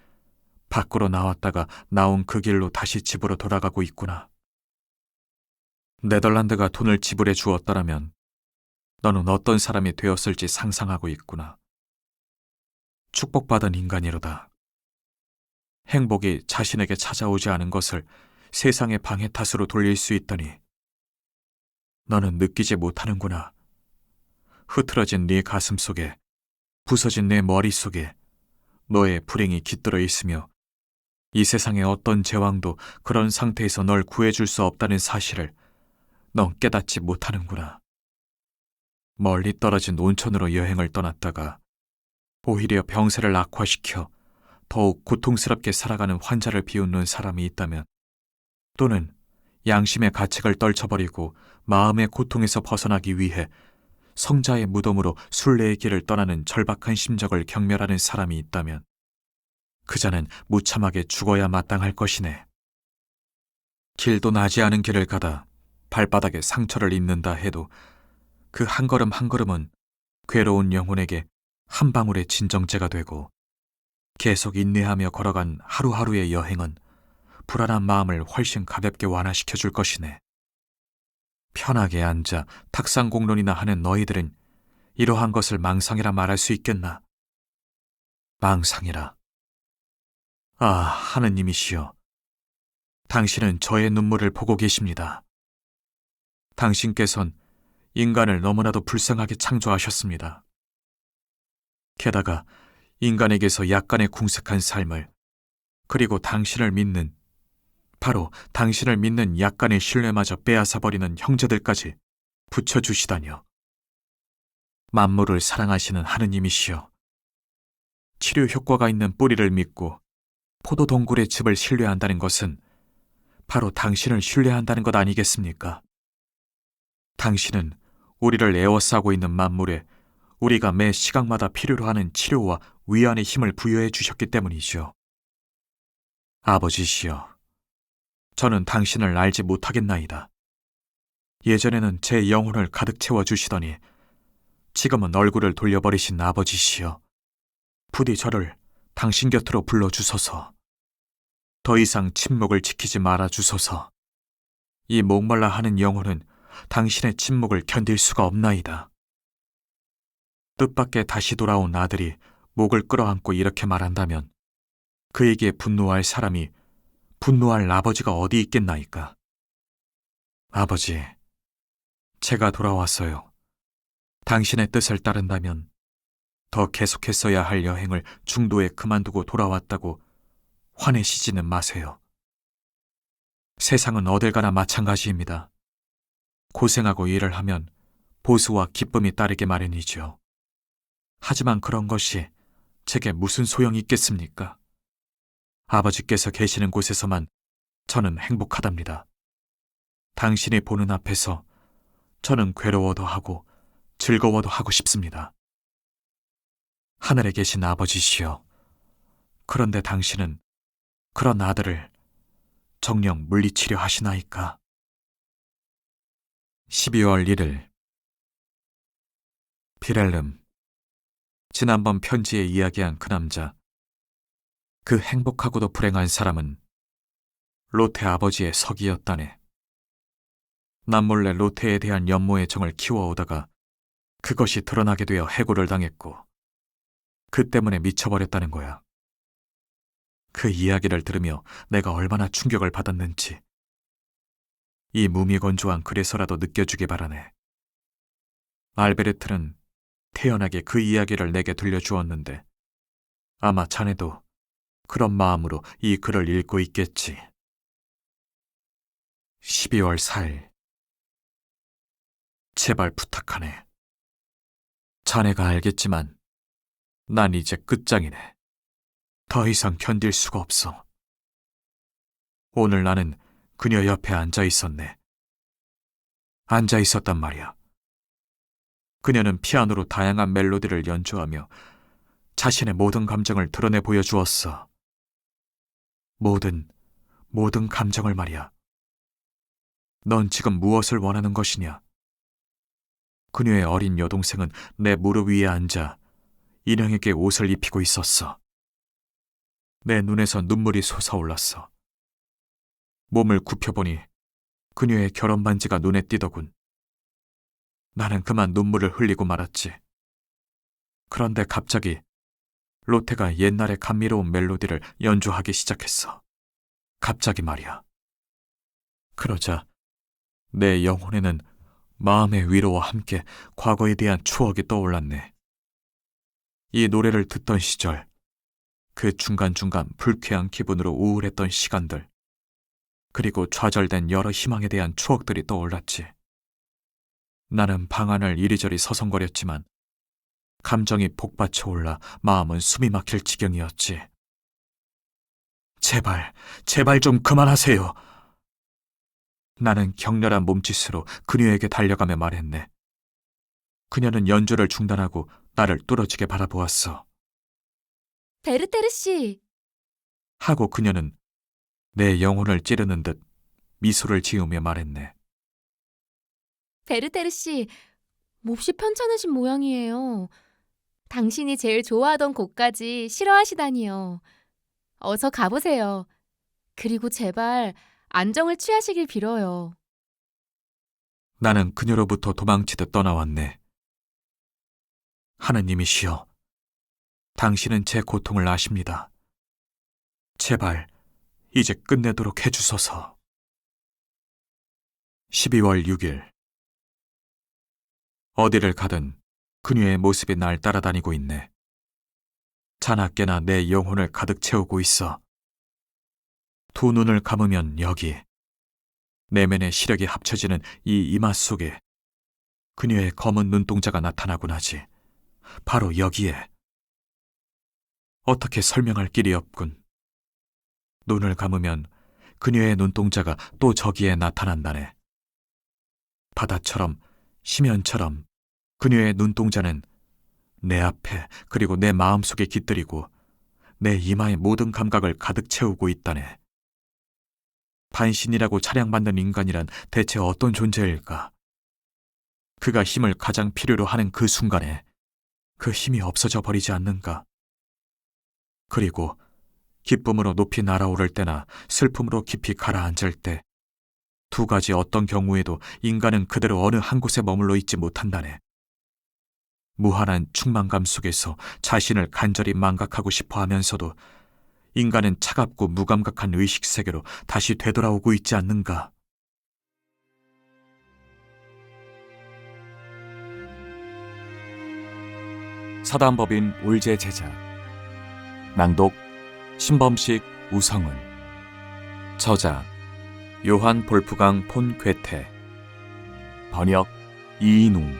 밖으로 나왔다가 나온 그 길로 다시 집으로 돌아가고 있구나. 네덜란드가 돈을 지불해 주었더라면 너는 어떤 사람이 되었을지 상상하고 있구나. 축복받은 인간이로다. 행복이 자신에게 찾아오지 않은 것을 세상의 방해 탓으로 돌릴 수 있다니. 너는 느끼지 못하는구나. 흐트러진 네 가슴 속에, 부서진 내 머릿속에 너의 불행이 깃들어 있으며 이 세상의 어떤 제왕도 그런 상태에서 널 구해줄 수 없다는 사실을 넌 깨닫지 못하는구나. 멀리 떨어진 온천으로 여행을 떠났다가 오히려 병세를 악화시켜 더욱 고통스럽게 살아가는 환자를 비웃는 사람이 있다면, 또는 양심의 가책을 떨쳐버리고 마음의 고통에서 벗어나기 위해 성자의 무덤으로 순례의 길을 떠나는 절박한 심정을 경멸하는 사람이 있다면 그 자는 무참하게 죽어야 마땅할 것이네. 길도 나지 않은 길을 가다 발바닥에 상처를 입는다 해도 그 한 걸음 한 걸음은 괴로운 영혼에게 한 방울의 진정제가 되고, 계속 인내하며 걸어간 하루하루의 여행은 불안한 마음을 훨씬 가볍게 완화시켜 줄 것이네. 편하게 앉아 탁상공론이나 하는 너희들은 이러한 것을 망상이라 말할 수 있겠나? 망상이라. 아, 하느님이시여. 당신은 저의 눈물을 보고 계십니다. 당신께선 인간을 너무나도 불쌍하게 창조하셨습니다. 게다가 인간에게서 약간의 궁색한 삶을, 그리고 바로 당신을 믿는 약간의 신뢰마저 빼앗아버리는 형제들까지 붙여주시다니요. 만물을 사랑하시는 하느님이시여. 치료 효과가 있는 뿌리를 믿고 포도 동굴의 즙을 신뢰한다는 것은 바로 당신을 신뢰한다는 것 아니겠습니까? 당신은 우리를 에워싸고 있는 만물에 우리가 매 시각마다 필요로 하는 치료와 위안의 힘을 부여해 주셨기 때문이죠. 아버지시여, 저는 당신을 알지 못하겠나이다. 예전에는 제 영혼을 가득 채워주시더니 지금은 얼굴을 돌려버리신 아버지시여, 부디 저를 당신 곁으로 불러주소서. 더 이상 침묵을 지키지 말아주소서. 이 목말라 하는 영혼은 당신의 침묵을 견딜 수가 없나이다. 뜻밖의 다시 돌아온 아들이 목을 끌어안고 이렇게 말한다면 그에게 분노할 사람이, 분노할 아버지가 어디 있겠나이까. 아버지, 제가 돌아왔어요. 당신의 뜻을 따른다면 더 계속했어야 할 여행을 중도에 그만두고 돌아왔다고 화내시지는 마세요. 세상은 어딜 가나 마찬가지입니다. 고생하고 일을 하면 보수와 기쁨이 따르게 마련이죠. 하지만 그런 것이 제게 무슨 소용이 있겠습니까? 아버지께서 계시는 곳에서만 저는 행복하답니다. 당신이 보는 앞에서 저는 괴로워도 하고 즐거워도 하고 싶습니다. 하늘에 계신 아버지시여, 그런데 당신은 그런 아들을 정녕 물리치려 하시나이까? 12월 1일 피렐름, 지난번 편지에 이야기한 그 남자, 그 행복하고도 불행한 사람은 로테 아버지의 석이었다네. 남몰래 로테에 대한 연모의 정을 키워오다가 그것이 드러나게 되어 해고를 당했고 그 때문에 미쳐버렸다는 거야. 그 이야기를 들으며 내가 얼마나 충격을 받았는지 이 무미건조한 글에서라도 느껴주길 바라네. 알베르트는 태연하게 그 이야기를 내게 들려주었는데 아마 자네도 그런 마음으로 이 글을 읽고 있겠지. 12월 4일. 제발 부탁하네. 자네가 알겠지만 난 이제 끝장이네. 더 이상 견딜 수가 없어. 오늘 나는 그녀 옆에 앉아 있었네. 앉아 있었단 말이야. 그녀는 피아노로 다양한 멜로디를 연주하며 자신의 모든 감정을 드러내 보여주었어. 모든 감정을 말이야. 넌 지금 무엇을 원하는 것이냐? 그녀의 어린 여동생은 내 무릎 위에 앉아 인형에게 옷을 입히고 있었어. 내 눈에서 눈물이 솟아올랐어. 몸을 굽혀보니 그녀의 결혼 반지가 눈에 띄더군. 나는 그만 눈물을 흘리고 말았지. 그런데 갑자기 로테가 옛날의 감미로운 멜로디를 연주하기 시작했어. 갑자기 말이야. 그러자 내 영혼에는 마음의 위로와 함께 과거에 대한 추억이 떠올랐네. 이 노래를 듣던 시절, 그 중간중간 불쾌한 기분으로 우울했던 시간들, 그리고 좌절된 여러 희망에 대한 추억들이 떠올랐지. 나는 방 안을 이리저리 서성거렸지만 감정이 복받쳐 올라 마음은 숨이 막힐 지경이었지. 제발 좀 그만하세요. 나는 격렬한 몸짓으로 그녀에게 달려가며 말했네. 그녀는 연주를 중단하고 나를 뚫어지게 바라보았어. 베르테르 씨, 하고 그녀는 내 영혼을 찌르는 듯 미소를 지으며 말했네. 베르테르 씨, 몹시 편찮으신 모양이에요. 당신이 제일 좋아하던 곳까지 싫어하시다니요. 어서 가보세요. 그리고 제발 안정을 취하시길 빌어요. 나는 그녀로부터 도망치듯 떠나왔네. 하느님이시여, 당신은 제 고통을 아십니다. 제발 이제 끝내도록 해주소서. 12월 6일. 어디를 가든 그녀의 모습이 날 따라다니고 있네. 자나깨나 내 영혼을 가득 채우고 있어. 두 눈을 감으면 여기, 내면의 시력이 합쳐지는 이 이마 속에 그녀의 검은 눈동자가 나타나곤 하지. 바로 여기에. 어떻게 설명할 길이 없군. 눈을 감으면 그녀의 눈동자가 또 저기에 나타난다네. 바다처럼, 심연처럼 그녀의 눈동자는 내 앞에 그리고 내 마음속에 깃들이고 내 이마의 모든 감각을 가득 채우고 있다네. 반신이라고 찬양받는 인간이란 대체 어떤 존재일까? 그가 힘을 가장 필요로 하는 그 순간에 그 힘이 없어져 버리지 않는가? 그리고 기쁨으로 높이 날아오를 때나 슬픔으로 깊이 가라앉을 때 두 가지 어떤 경우에도 인간은 그대로 어느 한 곳에 머물러 있지 못한다네. 무한한 충만감 속에서 자신을 간절히 망각하고 싶어 하면서도 인간은 차갑고 무감각한 의식 세계로 다시 되돌아오고 있지 않는가? 사단법인 올제 제작. 낭독 신범식, 우성은. 저자 요한 볼프강 폰 괴테. 번역 이인웅.